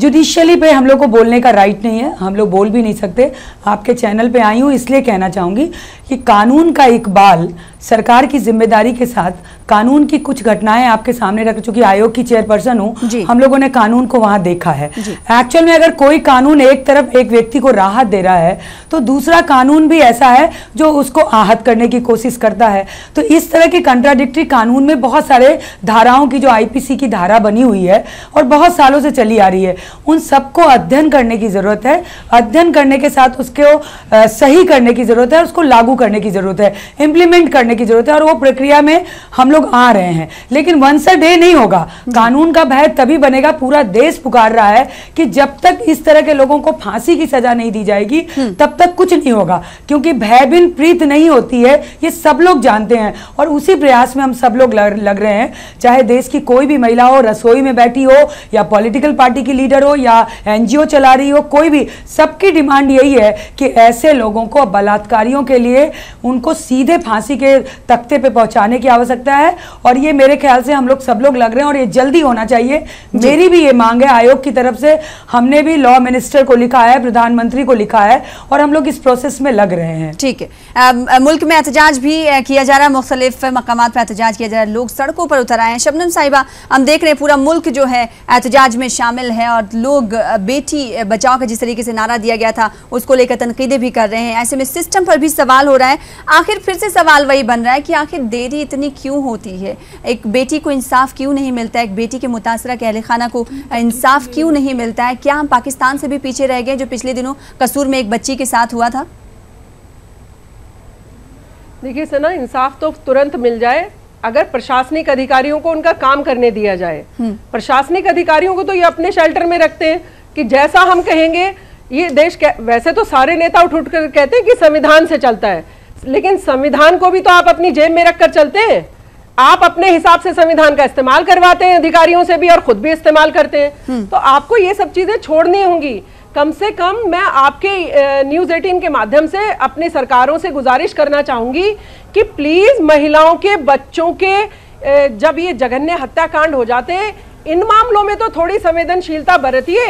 जुडिशियली पे हम लोग को बोलने का राइट नहीं है, हम लोग बोल भी नहीं सकते। आपके चैनल पे आई हूँ इसलिए कहना चाहूँगी कि कानून का इकबाल सरकार की जिम्मेदारी के साथ कानून की कुछ घटनाएं आपके सामने रख चुकी, आयोग की चेयरपर्सन हूँ, हम लोगों ने कानून को वहां देखा है। एक्चुअल में अगर कोई कानून एक तरफ एक व्यक्ति को राहत दे रहा है तो दूसरा कानून भी ऐसा है जो उसको आहत करने की कोशिश करता है। तो इस तरह की कंट्राडिक्टरी कानून में बहुत सारे धाराओं की, जो आईपीसी की धारा बनी हुई है और बहुत सालों से चली आ रही है, उन सबको अध्ययन करने की जरूरत है। अध्ययन करने के साथ उसको सही करने की जरूरत है, उसको लागू करने की जरूरत है, इम्प्लीमेंट करने की जरूरत है और वो प्रक्रिया में हम लोग आ रहे हैं। लेकिन वंस अ डे नहीं होगा। कानून का भय तभी बनेगा, पूरा देश पुकार रहा है कि जब तक इस तरह के लोगों को फांसी की सजा नहीं दी जाएगी तब तक कुछ नहीं होगा, क्योंकि भय बिन प्रीत नहीं होती है, ये सब लोग जानते हैं और उसी प्रयास में हम सब लोग लग रहे हैं। चाहे देश की कोई भी महिला हो, रसोई में बैठी हो या पॉलिटिकल पार्टी की लीडर हो या एनजीओ चला रही हो, कोई भी, सबकी डिमांड यही है कि ऐसे लोगों को, बलात्कारियों के लिए उनको सीधे फांसी के तख्ते पे पहुंचाने की आवश्यकता है और ये मेरे ख्याल से हम लोग सब लोग लग रहे हैं और ये जल्दी होना चाहिए। मेरी भी ये मांग है आयोग की तरफ से, हमने भी लॉ मिनिस्टर को लिखा है, प्रधानमंत्री को लिखा है और हम लोग इस प्रोसेस में लग रहे हैं। ठीक है, मुल्क में एहतजाज भी किया जा रहा है, मुख्तलिफ मकामात पर एहतजाज किया जा रहा है, लोग सड़कों पर उतर आए हैं। शबनम साहिबा, हम देख रहे हैं पूरा मुल्क जो है एहतजाज में शामिल है और लोग बेटी बचाओ का जिस तरीके से नारा दिया गया था उसको लेकर तनकीदें भी कर रहे हैं। ऐसे में सिस्टम पर भी सवाल हो रहा है। आखिर फिर से सवाल वही बन रहा है कि आखिर देरी इतनी क्यों होती है, एक बेटी को इंसाफ क्यों नहीं मिलता है, एक बेटी के मुतासरा के अहले खाना को इंसाफ क्यों नहीं मिलता है। क्या हम पाकिस्तान से भी पीछे रह गए, जो पिछले दिनों कसूर में एक बच्ची के साथ हुआ था? देखिए सना, इंसाफ तो तुरंत मिल जाए अगर प्रशासनिक अधिकारियों को उनका काम करने दिया जाए। प्रशासनिक अधिकारियों को तो ये अपने शेल्टर में रखते हैं कि जैसा हम कहेंगे ये देश, वैसे तो सारे नेता उठ कर कहते हैं कि संविधान से चलता है, लेकिन संविधान को भी तो आप अपनी जेब में रखकर चलते हैं। आप अपने हिसाब से संविधान का इस्तेमाल करवाते हैं अधिकारियों से भी और खुद भी इस्तेमाल करते हैं। तो आपको ये सब चीजें छोड़नी होंगी। कम से कम मैं आपके न्यूज़ 18 के माध्यम से अपनी सरकारों से गुजारिश करना चाहूंगी कि प्लीज महिलाओं के, बच्चों के जब ये जघन्य हत्याकांड हो जाते हैं, इन मामलों में तो थोड़ी संवेदनशीलता बरतिए।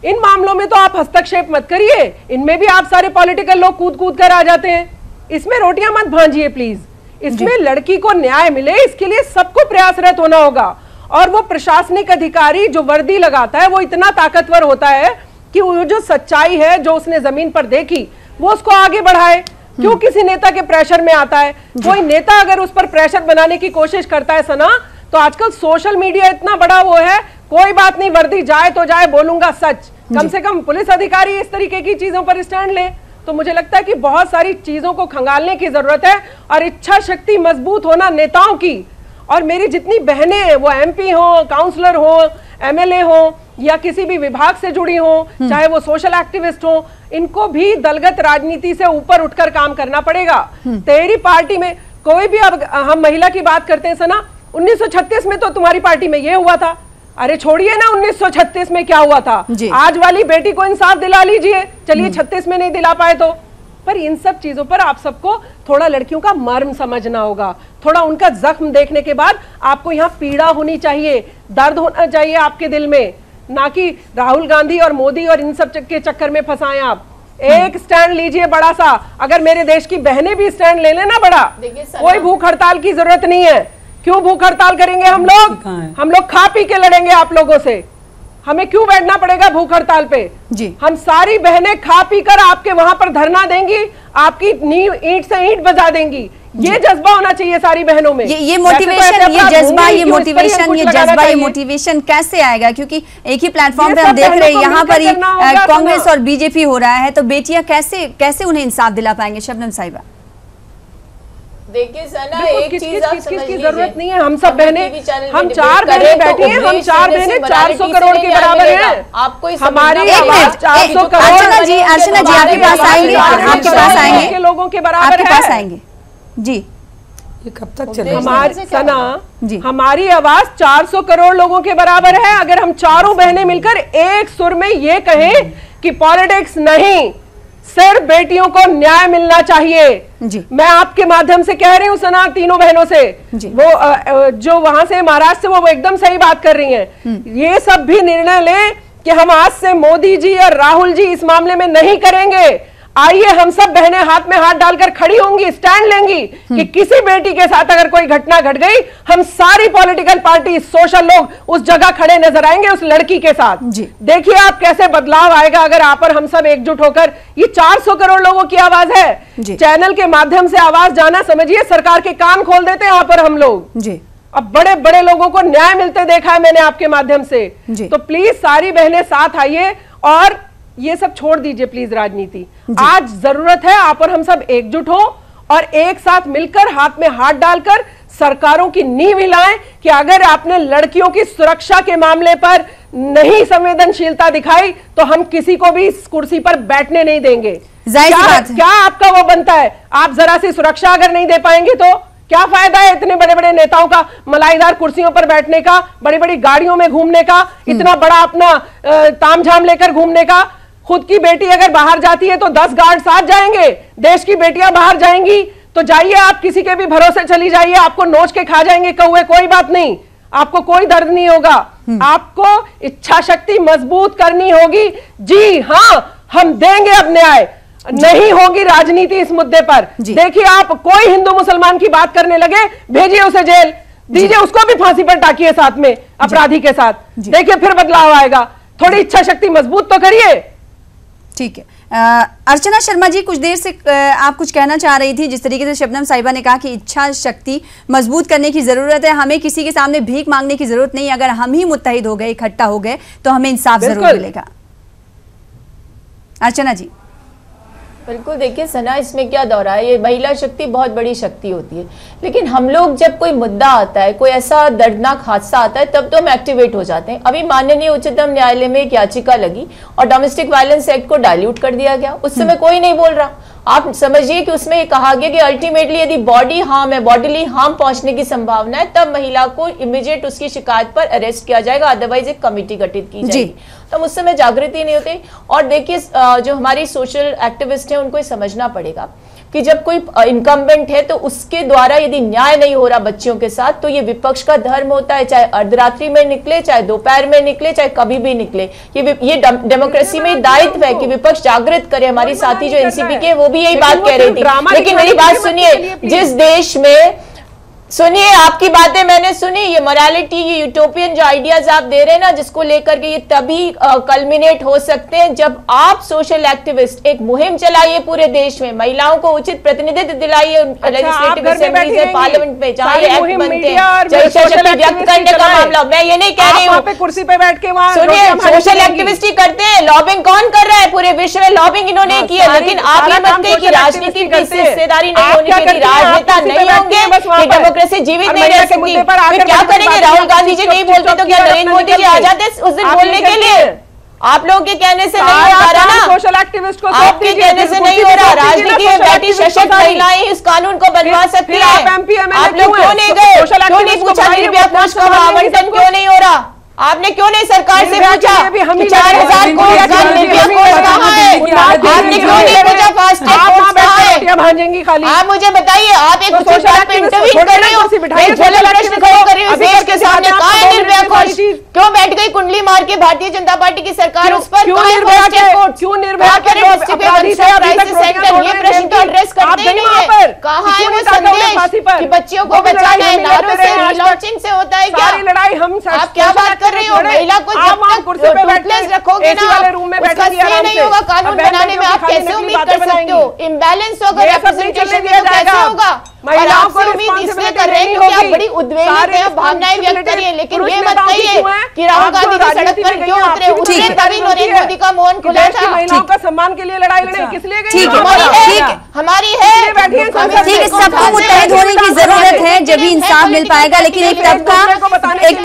इन मामलों में तो आप हस्तक्षेप मत करिए, इनमें भी आप सारे पॉलिटिकल लोग कूद कूद कर आ जाते हैं। इसमें रोटियां मत भांजिए प्लीज। इसमें लड़की को न्याय मिले, इसके लिए सबको प्रयासरत होना होगा। और वो प्रशासनिक अधिकारी जो वर्दी लगाता है वो इतना ताकतवर होता है कि वो जो सच्चाई है जो उसने जमीन पर देखी वो उसको आगे बढ़ाए। क्यों किसी नेता के प्रेशर में आता है? कोई नेता अगर उस पर प्रेशर बनाने की कोशिश करता है सना, तो आजकल सोशल मीडिया इतना बड़ा वो है, कोई बात नहीं, वर्दी जाए तो जाए, बोलूंगा सच। कम से कम पुलिस अधिकारी इस तरीके की चीजों पर स्टैंड ले। तो मुझे लगता है कि बहुत सारी चीजों को खंगालने की जरूरत है और इच्छा शक्ति मजबूत होना नेताओं की। और मेरी जितनी बहनें हैं, वो एमपी हो, काउंसलर हो, एमएलए हो या किसी भी विभाग से जुड़ी हो, चाहे वो सोशल एक्टिविस्ट हो, इनको भी दलगत राजनीति से ऊपर उठकर काम करना पड़ेगा। तेरी पार्टी में कोई भी, अब हम महिला की बात करते हैं सना, 1936 में तो तुम्हारी पार्टी में ये हुआ था। अरे छोड़िए ना 1936 में क्या हुआ था, आज वाली बेटी को इंसाफ दिला लीजिए। चलिए 36 में नहीं दिला पाए तो, पर इन सब चीजों पर आप सबको थोड़ा लड़कियों का मर्म समझना होगा, थोड़ा उनका जख्म देखने के बाद आपको यहाँ पीड़ा होनी चाहिए, दर्द होना चाहिए आपके दिल में, ना कि राहुल गांधी और मोदी और इन सब के चक्कर में फंसाएं आप। एक स्टैंड लीजिए बड़ा सा, अगर मेरे देश की बहनें भी स्टैंड ले लेना बड़ा, कोई भूख हड़ताल की जरूरत नहीं है। क्यों भूख हड़ताल करेंगे हम लोग खा पी के लड़ेंगे आप लोगों से, हमें क्यों बैठना पड़ेगा भूख हड़ताल पे जी। हम सारी बहनें खा पी कर आपके वहां पर धरना देंगी, आपकी नींव ईंट से ईंट बजा देंगी। ये जज्बा होना चाहिए सारी बहनों में, ये मोटिवेशन, ये जज्बा, ये मोटिवेशन, ये जज्बा, ये मोटिवेशन कैसे आएगा? क्योंकि एक ही प्लेटफॉर्म पे हम देख रहे हैं यहाँ पर ही कांग्रेस और बीजेपी हो रहा है, तो बेटियां कैसे उन्हें इंसाफ दिला पाएंगे? शबनम साहिबा देखिए सना, एक चीज आप समझ लीजिए, जरूरत नहीं है, हम सब बहनें, हम 4 बहनें बैठी हैं, हम 4 बहनें 400 करोड़ के बराबर हैं। आपको हमारी आवाज 400 करोड़। अर्चना जी आपके पास आएंगे, आपके पास आएंगे, लोगों के बराबर आपके पास आएंगे जी। ये कब तक चलेगा? हमारी सना जी, हमारी आवाज 400 करोड़ लोगों के बराबर है। अगर हम चारों बहनें मिलकर एक सुर में ये कहें कि पॉलिटिक्स नहीं, सिर्फ बेटियों को न्याय मिलना चाहिए जी। मैं आपके माध्यम से कह रही हूँ सना, तीनों बहनों से, वो जो वहां से महाराष्ट्र से, वो एकदम सही बात कर रही हैं। ये सब भी निर्णय लें कि हम आज से मोदी जी और राहुल जी इस मामले में नहीं करेंगे। आइए हम सब बहनें हाथ में हाथ डालकर खड़ी होंगी, स्टैंड लेंगी कि किसी बेटी के साथ अगर कोई घटना घट गई, हम सारी पॉलिटिकल पार्टी, सोशल लोग उस जगह खड़े नजर आएंगे उस लड़की के साथ। देखिए आप कैसे बदलाव आएगा अगर आप और हम सब एकजुट होकर। ये 400 करोड़ लोगों की आवाज है, चैनल के माध्यम से आवाज जाना, समझिए सरकार के कान खोल देते हैं यहाँ पर हम लोग। अब बड़े बड़े लोगों को न्याय मिलते देखा है मैंने आपके माध्यम से। तो प्लीज सारी बहनें साथ आइए और ये सब छोड़ दीजिए प्लीज राजनीति। आज जरूरत है आप और हम सब एकजुट हो और एक साथ मिलकर हाथ में हाथ डालकर सरकारों की नींव हिलाएं कि अगर आपने लड़कियों की सुरक्षा के मामले पर नहीं संवेदनशीलता दिखाई तो हम किसी को भी इस कुर्सी पर बैठने नहीं देंगे। क्या आपका वो बनता है? आप जरा सी सुरक्षा अगर नहीं दे पाएंगे तो क्या फायदा है इतने बड़े बड़े नेताओं का मलाईदार कुर्सियों पर बैठने का, बड़ी बड़ी गाड़ियों में घूमने का, इतना बड़ा अपना तामझाम लेकर घूमने का। खुद की बेटी अगर बाहर जाती है तो 10 गार्ड साथ जाएंगे, देश की बेटियां बाहर जाएंगी तो जाइए आप किसी के भी भरोसे चली जाइए, आपको नोच के खा जाएंगे कौवे, कोई बात नहीं, आपको कोई दर्द नहीं होगा। आपको इच्छा शक्ति मजबूत करनी होगी। जी हाँ, हम देंगे अब न्याय, नहीं होगी राजनीति इस मुद्दे पर। देखिए आप कोई हिंदू मुसलमान की बात करने लगे, भेजिए उसे जेल, दीजिए उसको भी फांसी पर टाकिए साथ में अपराधी के साथ, देखिए फिर बदलाव आएगा। थोड़ी इच्छा शक्ति मजबूत तो करिए। ठीक है अर्चना शर्मा जी, कुछ देर से आप कुछ कहना चाह रही थी, जिस तरीके से शबनम साहिबा ने कहा कि इच्छा शक्ति मजबूत करने की जरूरत है, हमें किसी के सामने भीख मांगने की जरूरत नहीं, अगर हम ही मुत्तहिद हो गए, इकट्ठा हो गए तो हमें इंसाफ जरूर मिलेगा। अर्चना जी बिल्कुल, देखिए सना, इसमें क्या दौरा है, ये महिला शक्ति बहुत बड़ी शक्ति होती है, लेकिन हम लोग जब कोई मुद्दा आता है, कोई ऐसा दर्दनाक हादसा आता है, तब तो हम एक्टिवेट हो जाते हैं। अभी माननीय उच्चतम न्यायालय में एक याचिका लगी और डोमेस्टिक वायलेंस एक्ट को डाइल्यूट कर दिया गया, उस समय कोई नहीं बोल रहा। आप समझिए कि उसमें कहा गया कि अल्टीमेटली यदि बॉडी हार्म है, बॉडीली हार्म पहुंचने की संभावना है, तब महिला को इमीडिएट उसकी शिकायत पर अरेस्ट किया जाएगा, अदरवाइज एक कमेटी गठित की जाएगी। तो उस समय जागृति नहीं होती। और देखिए जो हमारी सोशल एक्टिविस्ट हैं उनको ये समझना पड़ेगा कि जब कोई इनकम्बेंट है तो उसके द्वारा यदि न्याय नहीं हो रहा बच्चियों के साथ, तो ये विपक्ष का धर्म होता है, चाहे अर्धरात्रि में निकले, चाहे दोपहर में निकले, चाहे कभी भी निकले। ये डेमोक्रेसी में दायित्व है कि विपक्ष जागृत करे। हमारी साथी जो एनसीपी के वो भी यही बात कह रही थी। लेकिन मेरी बात सुनिए, जिस देश में, सुनिए आपकी बातें मैंने सुनी, ये मोरालिटी, ये यूटोपियन जो आइडियाज आप दे रहे हैं ना, जिसको लेकर के ये तभी कल्मिनेट हो सकते हैं जब आप सोशल एक्टिविस्ट एक मुहिम चलाइए पूरे देश में, महिलाओं को उचित प्रतिनिधित्व दिलाइए लेजिस्लेटिव असेंबलीज में, पार्लियामेंट में, जहां ये एक्ट बनते हैं, इच्छा शक्ति व्यक्त करने का मामला। मैं ये नहीं कह रही हूँ, कुर्सी पे बैठ के वहां सुनिए, सोशल एक्टिविस्ट ही करते हैं, लॉबिंग कौन कर रहा है? पूरे विश्व में लॉबिंग इन्होंने की है। लेकिन आप ये मत कहिए कि राजनीति की हिस्सेदारी नहीं होनी चाहिए, राजनेता नहीं होंगे, से जीवित नहीं रह सकती। फिर क्या करेंगे? राहुल गांधी जी नहीं बोलते तो क्या नरेंद्र मोदी जी आ जाते उस दिन बोलने के लिए? आप लोगों के कहने से नहीं हो रहा ना, सोशल एक्टिविस्ट को आपके कहने से नहीं हो रहा। राजनीति में बैठी सशक्त महिलाएं इस कानून को बनवा सकती है। आप लोग क्यों नहीं गए, क्यों नहीं पूछा निर्भया कोष का आवंटन क्यों नहीं हो रहा? आपने क्यों नहीं सरकार से पूछा 4,000 करोड़ का निर्भया कोष कहाँ है? आपने क्यों नहीं पूछा फास्ट ट्रैक कोर्ट कहाँ है? भांजेंगी खाली। आप मुझे बताइए, आप एक सोशल बात पे इंटरव्यू कर रहे हो, एक झोले प्रश्न खड़े कर रही हो देश के सामने, कहाँ है निर्भया कोष? क्यों बैठ गई कुंडली मार के भारतीय जनता पार्टी की सरकार उस पर? क्यों निर्भया ये प्रश्न तो एड्रेस करते ही नहीं है। कहाँ है वो संदेश कि बच्चियों को बचाना है, नारों से लॉन्चिंग से होता है क्या? लड़ाई हम आप क्या बात कर रहे हो? महिला को जब तक टूथलेस रखोगे ना, उसका सही नहीं होगा कानून बनाने में। आप कैसे उम्मीद कर सकते हो? इम्बैलेंस होगा रिप्रेजेंटेशन में, तो कैसे होगा? और आपसे उम्मीद इसलिए कर रहे हैं क्योंकि आप बड़ी उद्वेलित हैं, भावनाएं व्यक्त करिए, लेकिन ये मत कहिए कि राहुल गांधी की सड़क पर क्यों उतरे। उतरे तभी नरेंद्र मोदी का मौन खुला था। महिलाओं का सम्मान के लिए लड़ाई लड़े, किस लिए गई? हमारी है, ठीक है, सबको मुत्तहिद होने की जरूरत है, जब भी इंसाफ मिल पाएगा। लेकिन एक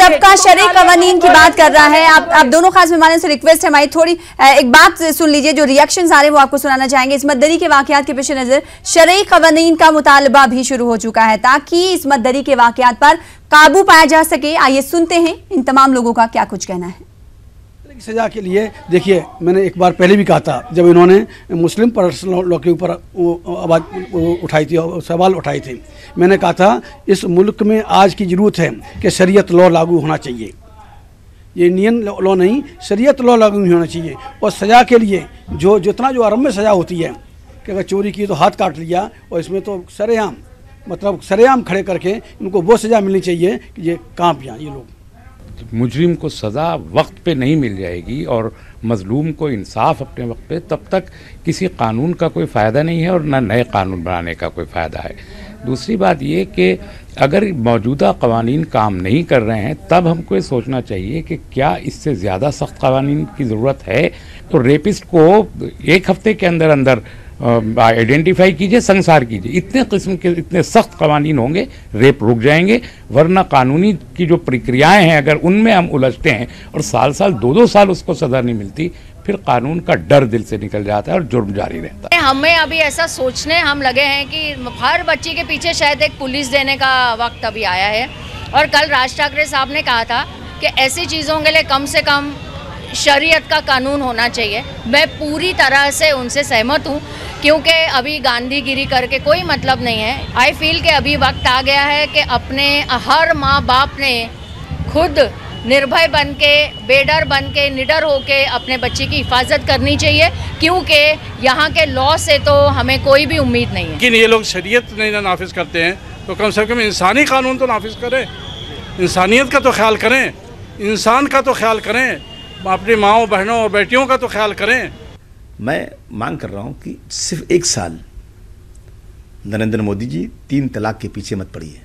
तबका शरई कवानीन की बात कर रहा है। आप दोनों खास मेहमानों से रिक्वेस्ट है, हमारी थोड़ी एक बात सुन लीजिए, जो रिएक्शंस आ रहे हैं वो आपको सुनाना चाहेंगे। इस्मत दरी के वाकयात के पेश नजर शरई कवानीन का मुतालबा भी शुरू हो चुका है ताकि इस्मत दरी के वाकयात पर काबू पाया जा सके। आइए सुनते हैं इन तमाम लोगों का क्या कुछ कहना है। सजा के लिए देखिए, मैंने एक बार पहले भी कहा था, जब इन्होंने मुस्लिम पर्सनल लॉ के ऊपर आवाज़ उठाई थी और सवाल उठाए थे, मैंने कहा था इस मुल्क में आज की ज़रूरत है कि शरीयत लॉ लागू होना चाहिए। ये इंडियन लॉ नहीं, शरीयत लॉ लागू होना चाहिए। और सज़ा के लिए जितना जो अरब में सज़ा होती है कि अगर चोरी की तो हाथ काट लिया, और इसमें तो सरेआम मतलब सरेआम खड़े करके इनको वो सज़ा मिलनी चाहिए कि ये कांप जाएं ये लोग। मुजरिम को सज़ा वक्त पे नहीं मिल जाएगी और मजलूम को इंसाफ अपने वक्त पे, तब तक किसी कानून का कोई फ़ायदा नहीं है और न नए कानून बनाने का कोई फ़ायदा है। दूसरी बात ये कि अगर मौजूदा कवानीन काम नहीं कर रहे हैं, तब हमको ये सोचना चाहिए कि क्या इससे ज़्यादा सख्त कवानीन की ज़रूरत है। तो रेपिस्ट को 1 हफ्ते के अंदर अंदर आइडेंटिफाई कीजिए, संसार कीजिए। इतने किस्म के इतने सख्त कवानीन होंगे, रेप रुक जाएंगे। वरना कानूनी की जो प्रक्रियाएं हैं, अगर उनमें हम उलझते हैं और साल 2-2 साल उसको सज़ा नहीं मिलती, फिर कानून का डर दिल से निकल जाता है और जुर्म जारी रहता है। हमें अभी ऐसा सोचने हम लगे हैं कि हर बच्ची के पीछे शायद एक पुलिस देने का वक्त अभी आया है। और कल राज ठाकरे साहब ने कहा था कि ऐसी चीज़ों के लिए कम से कम शरीयत का कानून होना चाहिए। मैं पूरी तरह से उनसे सहमत हूँ, क्योंकि अभी गांधीगिरी करके कोई मतलब नहीं है। आई फील कि अभी वक्त आ गया है कि अपने हर माँ बाप ने खुद निर्भय बन के, बेडर बन के, निडर होके अपने बच्चे की हिफाजत करनी चाहिए, क्योंकि यहाँ के लॉ से तो हमें कोई भी उम्मीद नहीं है। लेकिन ये लोग शरीयत नहीं नाफिज करते हैं, तो कम से कम इंसानी कानून तो नाफिज करें, इंसानियत का तो ख्याल करें, इंसान का तो ख्याल करें, अपनी माओ बहनों और बेटियों का तो ख्याल करें। मैं मांग कर रहा हूँ कि सिर्फ 1 साल नरेंद्र मोदी जी 3 तलाक के पीछे मत पड़िए।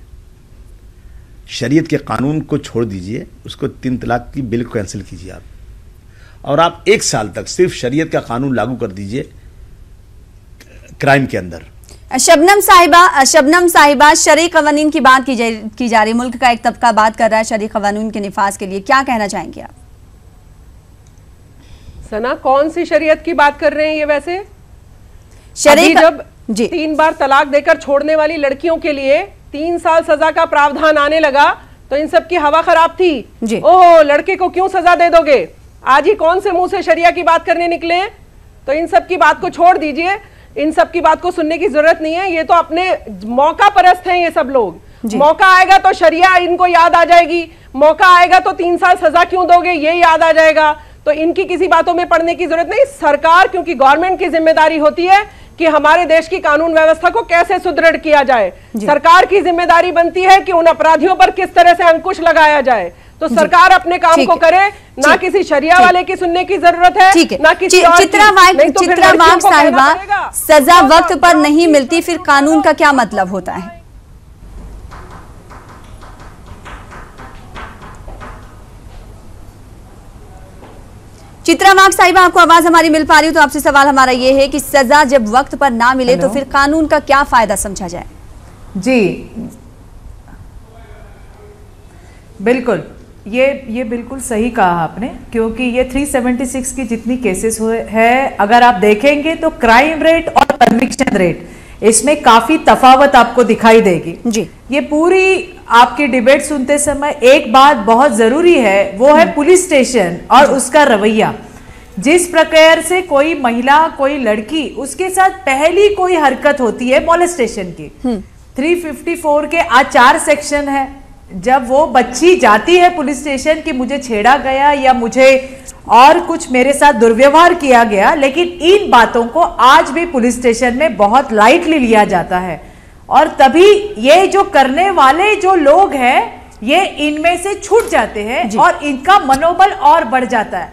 शरीयत के कानून को छोड़ दीजिए, उसको 3 तलाक की बिल को कैंसिल कीजिए आप, और आप 1 साल तक सिर्फ शरीयत का कानून लागू कर दीजिए क्राइम के अंदर। शबनम साहिबा, शरई कवानीन की बात की जा रही, मुल्क का एक तबका बात कर रहा है शरई कवानीन के निफाज के लिए, क्या कहना चाहेंगे आप? सना, कौन सी शरीयत की बात कर रहे हैं ये? वैसे शरीयत जब 3 बार तलाक देकर छोड़ने वाली लड़कियों के लिए 3 साल सजा का प्रावधान आने लगा तो इन सब की हवा खराब थी। ओह, लड़के को क्यों सजा दे दोगे? आज ही कौन से मुंह से शरिया की बात करने निकले? तो इन सब की बात को छोड़ दीजिए, इन सब की बात को सुनने की जरूरत नहीं है। ये तो अपने मौका परस्त हैं ये सब लोग। मौका आएगा तो शरिया इनको याद आ जाएगी, मौका आएगा तो 3 साल सजा क्यों दोगे ये याद आ जाएगा। तो इनकी किसी बातों में पड़ने की जरूरत नहीं। सरकार, क्योंकि गवर्नमेंट की जिम्मेदारी होती है कि हमारे देश की कानून व्यवस्था को कैसे सुदृढ़ किया जाए, सरकार की जिम्मेदारी बनती है कि उन अपराधियों पर किस तरह से अंकुश लगाया जाए। तो सरकार अपने काम को करे, ना किसी शरिया वाले की सुनने की जरूरत है, ना किसी चित्रावाग साहिबा, सजा वक्त पर नहीं मिलती, फिर कानून का क्या मतलब होता है? चित्रावाग साहिबा, आपको आवाज हमारी मिल पा रही हो? तो आपसे सवाल हमारा ये है कि सजा जब वक्त पर ना मिले तो फिर कानून का क्या फायदा समझा जाए? जी बिल्कुल, ये बिल्कुल सही कहा आपने, क्योंकि ये 376 की जितनी केसेस हुए हैं, अगर आप देखेंगे तो क्राइम रेट और कन्विक्शन रेट इसमें काफी तफावत आपको दिखाई देगी जी। ये पूरी आपकी डिबेट सुनते समय एक बात बहुत जरूरी है, वो है पुलिस स्टेशन और उसका रवैया। जिस प्रकार से कोई महिला, कोई लड़की, उसके साथ पहली कोई हरकत होती है मॉलेस्टेशन की, 354 के आज 4 सेक्शन है। जब वो बच्ची जाती है पुलिस स्टेशन कि मुझे छेड़ा गया या मुझे और कुछ मेरे साथ दुर्व्यवहार किया गया, लेकिन इन बातों को आज भी पुलिस स्टेशन में बहुत लाइटली लिया जाता है। और तभी ये जो करने वाले जो लोग हैं, ये इनमें से छूट जाते हैं और इनका मनोबल और बढ़ जाता है।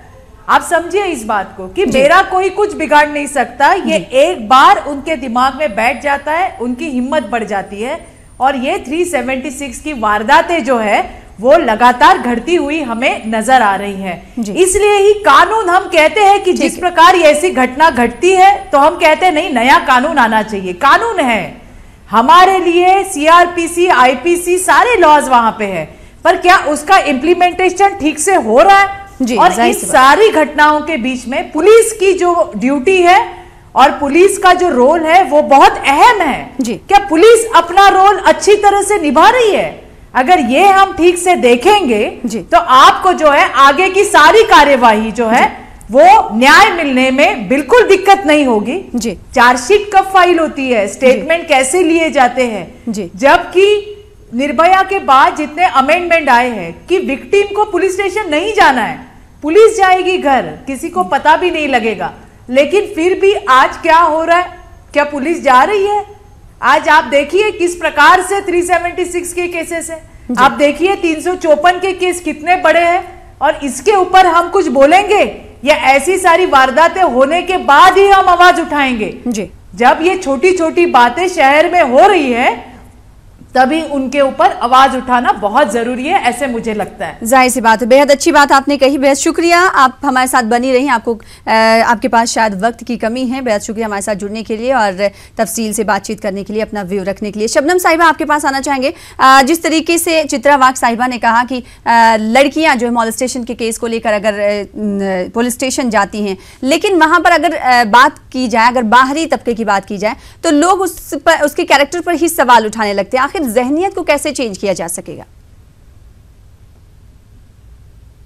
आप समझिए इस बात को कि मेरा कोई कुछ बिगाड़ नहीं सकता, ये एक बार उनके दिमाग में बैठ जाता है, उनकी हिम्मत बढ़ जाती है। और ये 376 की वारदातें जो है वो लगातार घटती हुई हमें नजर आ रही है। इसलिए ही कानून हम कहते हैं कि जिस प्रकार ये ऐसी घटना घटती है तो हम कहते हैं नहीं, नया कानून आना चाहिए। कानून है हमारे लिए, सीआरपीसी, आईपीसी, सारे लॉज वहां पे है, पर क्या उसका इम्प्लीमेंटेशन ठीक से हो रहा है? और इन सारी घटनाओं के बीच में पुलिस की जो ड्यूटी है और पुलिस का जो रोल है वो बहुत अहम है। क्या पुलिस अपना रोल अच्छी तरह से निभा रही है? अगर ये हम ठीक से देखेंगे तो आपको जो है आगे की सारी कार्यवाही जो है वो न्याय मिलने में बिल्कुल दिक्कत नहीं होगी। चार्जशीट कब फाइल होती है, स्टेटमेंट कैसे लिए जाते हैं, जबकि निर्भया के बाद जितने अमेंडमेंट आए हैं कि विक्टिम को पुलिस स्टेशन नहीं जाना है, पुलिस जाएगी घर, किसी को पता भी नहीं लगेगा। लेकिन फिर भी आज क्या हो रहा है, क्या पुलिस जा रही है? आज आप देखिए किस प्रकार से 376 के केसेस है, आप देखिए 354 के केस कितने बड़े हैं, और इसके ऊपर हम कुछ बोलेंगे या ऐसी सारी वारदातें होने के बाद ही हम आवाज उठाएंगे? जब ये छोटी छोटी बातें शहर में हो रही है तभी उनके ऊपर आवाज उठाना बहुत जरूरी है, ऐसे मुझे लगता है। जाहिर सी बात है, बेहद अच्छी बात आपने कही, बेहद शुक्रिया। आप हमारे साथ बनी रही, आपको आपके पास शायद वक्त की कमी है, बेहद शुक्रिया हमारे साथ जुड़ने के लिए और तफसील से बातचीत करने के लिए, अपना व्यू रखने के लिए। शबनम साहिबा, आपके पास आना चाहेंगे। जिस तरीके से चित्रा वाक साहिबा ने कहा कि लड़कियां जो है मॉलेस्टेशन के केस को लेकर अगर पुलिस स्टेशन जाती हैं, लेकिन वहां पर अगर बात की जाए, अगर बाहरी तबके की बात की जाए, तो लोग उसके कैरेक्टर पर ही सवाल उठाने लगते हैं। जहनियत को कैसे चेंज किया जा सकेगा?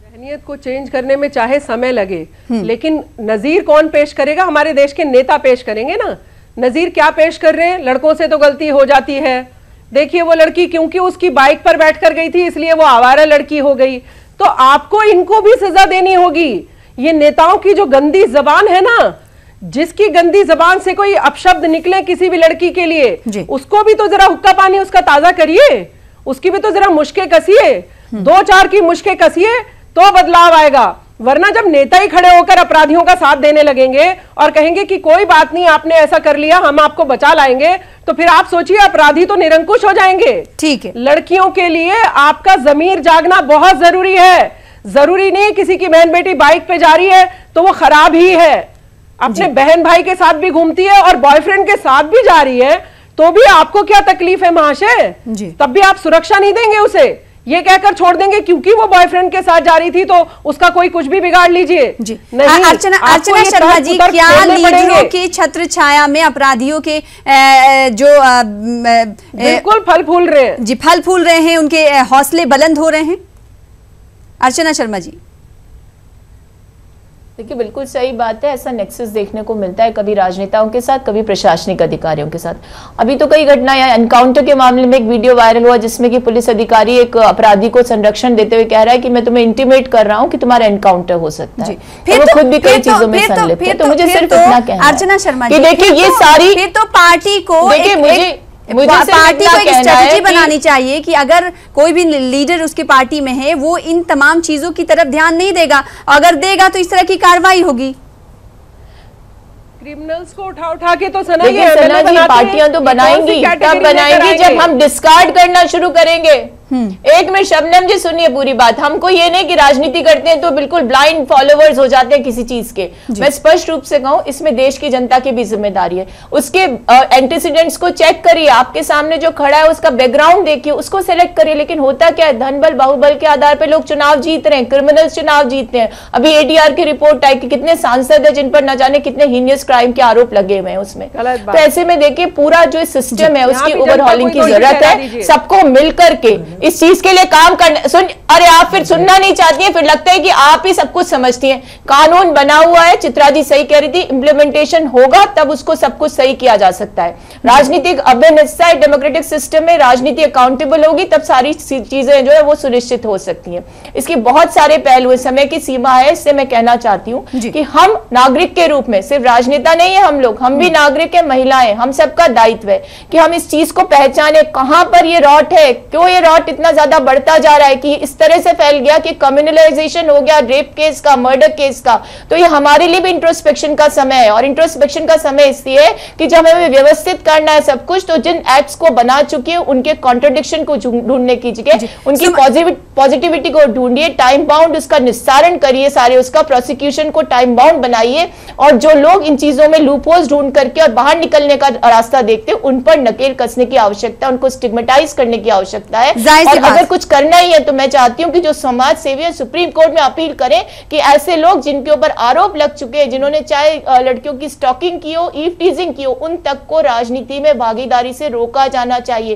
जहनियत को चेंज करने में चाहे समय लगे, लेकिन नजीर कौन पेश करेगा? हमारे देश के नेता पेश करेंगे ना। नजीर क्या पेश कर रहे हैं? लड़कों से तो गलती हो जाती है, देखिए वो लड़की क्योंकि उसकी बाइक पर बैठकर गई थी इसलिए वो आवारा लड़की हो गई, तो आपको इनको भी सजा देनी होगी। ये नेताओं की जो गंदी जबान है ना, जिसकी गंदी जबान से कोई अपशब्द निकले किसी भी लड़की के लिए, उसको भी तो जरा हुक्का पानी उसका ताजा करिए, उसकी भी तो जरा मुश्के कसिए, 2-4 की मुश्के कसिए तो बदलाव आएगा। वरना जब नेता ही खड़े होकर अपराधियों का साथ देने लगेंगे और कहेंगे कि कोई बात नहीं, आपने ऐसा कर लिया, हम आपको बचा लाएंगे, तो फिर आप सोचिए अपराधी तो निरंकुश हो जाएंगे। ठीक है, लड़कियों के लिए आपका जमीर जागना बहुत जरूरी है। जरूरी नहीं किसी की बहन बेटी बाइक पे जा रही है तो वो खराब ही है, अपने बहन भाई के साथ भी घूमती है और बॉयफ्रेंड के साथ भी जा रही है, तो भी आपको क्या तकलीफ है महाशय? तब भी आप सुरक्षा नहीं देंगे उसे, ये कहकर छोड़ देंगे क्योंकि वो बॉयफ्रेंड के साथ जा रही थी तो उसका कोई कुछ भी बिगाड़ लीजिए। अर्चना शर्मा जी, क्या लीडरों की छत्र छाया में अपराधियों के जो बिल्कुल फल फूल रहे हैं? जी, फल फूल रहे हैं, उनके हौसले बुलंद हो रहे हैं। अर्चना शर्मा जी, देखिए बिल्कुल सही बात है, ऐसा नेक्सस देखने को मिलता है कभी राजनेताओं के साथ, कभी प्रशासनिक अधिकारियों के साथ। अभी तो कई घटनाएं, एनकाउंटर के मामले में एक वीडियो वायरल हुआ जिसमें कि पुलिस अधिकारी एक अपराधी को संरक्षण देते हुए कह रहा है कि मैं तुम्हें इंटीमेट कर रहा हूं कि तुम्हारा एनकाउंटर हो सकता है। फिर वो खुद भी कई चीजों में संलिप्त है। तो मुझे सिर्फ इतना कहना है अर्चना शर्मा जी, देखिए ये सारी, फिर तो पार्टी को पार्टी को एक स्ट्रेटजी बनानी चाहिए कि अगर कोई भी लीडर उसकी पार्टी में है वो इन तमाम चीजों की तरफ ध्यान नहीं देगा, अगर देगा तो इस तरह की कार्रवाई होगी। क्रिमिनल्स को उठा के तो सना जी पार्टियां तो बनाएंगी, तब बनाएंगी जब हम डिस्कार्ड करना शुरू करेंगे। एक मिनट शबनम जी सुनिए पूरी बात। हमको ये नहीं कि राजनीति करते हैं तो बिल्कुल ब्लाइंड फॉलोवर्स हो जाते हैं किसी चीज के। मैं स्पष्ट रूप से कहूं, इसमें देश की जनता की भी जिम्मेदारी है। उसके एंटीसीडेंट्स को चेक करिए, आपके सामने जो खड़ा है उसका बैकग्राउंड देखिए, उसको सेलेक्ट करिए। लेकिन होता क्या है, धन बल बाहुबल के आधार पर लोग चुनाव जीत रहे हैं, क्रिमिनल्स चुनाव जीतते हैं। अभी एडीआर की रिपोर्ट आई कि कितने सांसद है जिन पर न जाने कितने हीनियस क्राइम के आरोप लगे हुए हैं उसमें। तो ऐसे में देखिए पूरा जो सिस्टम है उसकी ओवरहॉलिंग की जरूरत है। सबको मिलकर के इस चीज के लिए काम करना। अरे आप फिर सुनना नहीं चाहती हैं, फिर लगता है कि आप ही सब कुछ समझती हैं। कानून बना हुआ है, चित्रा जी सही कह रही थी, इम्प्लीमेंटेशन होगा तब उसको सब कुछ सही किया जा सकता है। राजनीतिक अभिन्न हिस्सा है डेमोक्रेटिक सिस्टम में, राजनीति अकाउंटेबल होगी तब सारी चीजें जो है वो सुनिश्चित हो सकती हैं। इसकी बहुत सारे पहलू है, समय की सीमा है। इससे मैं कहना चाहती हूँ कि हम नागरिक के रूप में, सिर्फ राजनेता नहीं है हम लोग, हम भी नागरिक है, महिलाएं, हम सबका दायित्व है कि हम इस चीज को पहचाने कहां पर ये रॉट है, क्यों ये रॉट इतना ज्यादा बढ़ता जा रहा है कि इस तरह से फैल गया कि कम्युनलाइजेशन हो गया रेप केस का, मर्डर केस का। तो ये हमारे लिए भी इंट्रोस्पेक्शन का समय है। और इंट्रोस्पेक्शन का समय इसलिए है कि जब हमें व्यवस्थित करना है सब कुछ, तो जिन एक्ट्स को बना चुके हैं उनके कॉन्ट्रडिक्शन को ढूंढने की जगह उनकी पॉजिटिविटी को ढूंढिए, टाइम बाउंड उसका निस्तारण करिए, सारे उसका प्रोसिक्यूशन को टाइम बाउंड बनाइए। और जो लोग इन चीजों में लूपहोल्स ढूंढ करके और बाहर निकलने का रास्ता देखते हैं उन पर नकेल कसने की आवश्यकता, उनको स्टिग्मेटाइज करने की आवश्यकता है। और अगर कुछ करना ही है तो मैं चाहती हूं कि जो समाज सेवी है सुप्रीम कोर्ट में अपील करें कि ऐसे लोग जिनके ऊपर आरोप लग चुके हैं, जिन्होंने चाहे लड़कियों की स्टॉकिंग की हो, ईव टीजिंग की हो, उन तक को राजनीति में भागीदारी से रोका जाना चाहिए।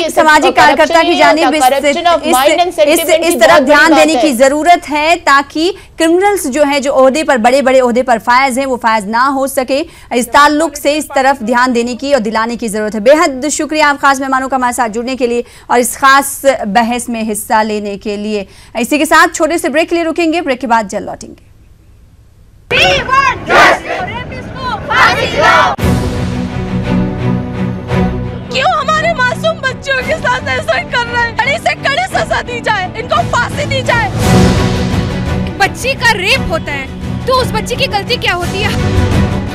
सामाजिक कार्यकर्ता की जानिब इस तरफ ध्यान देने की जरूरत है ताकि क्रिमिनल्स जो है, जो ओहदे पर, बड़े बड़े ओहदे पर फायज हैं, वो फायज ना हो सके। इस ताल्लुक से इस तरफ ध्यान देने की और दिलाने की जरूरत है। बेहद शुक्रिया आप खास मेहमानों का हमारे साथ जुड़ने के लिए और इस खास बहस में हिस्सा लेने के लिए। इसी के साथ छोटे से ब्रेक के लिए रुकेंगे, ब्रेक के बाद जल्द लौटेंगे। क्यों हमारे मासूम बच्चों के साथ ऐसा कर रहे हैं? कड़ी से कड़ी सजा दी जाए, इनको फांसी दी जाए। बच्ची का रेप होता है तो उस बच्ची की गलती क्या होती है?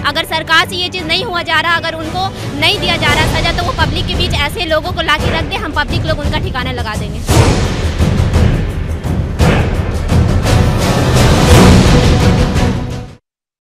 अगर सरकार से ये चीज़ नहीं हुआ जा रहा, अगर उनको नहीं दिया जा रहा सजा, तो वो पब्लिक के बीच ऐसे लोगों को लाके रख दे, हम पब्लिक लोग उनका ठिकाना लगा देंगे।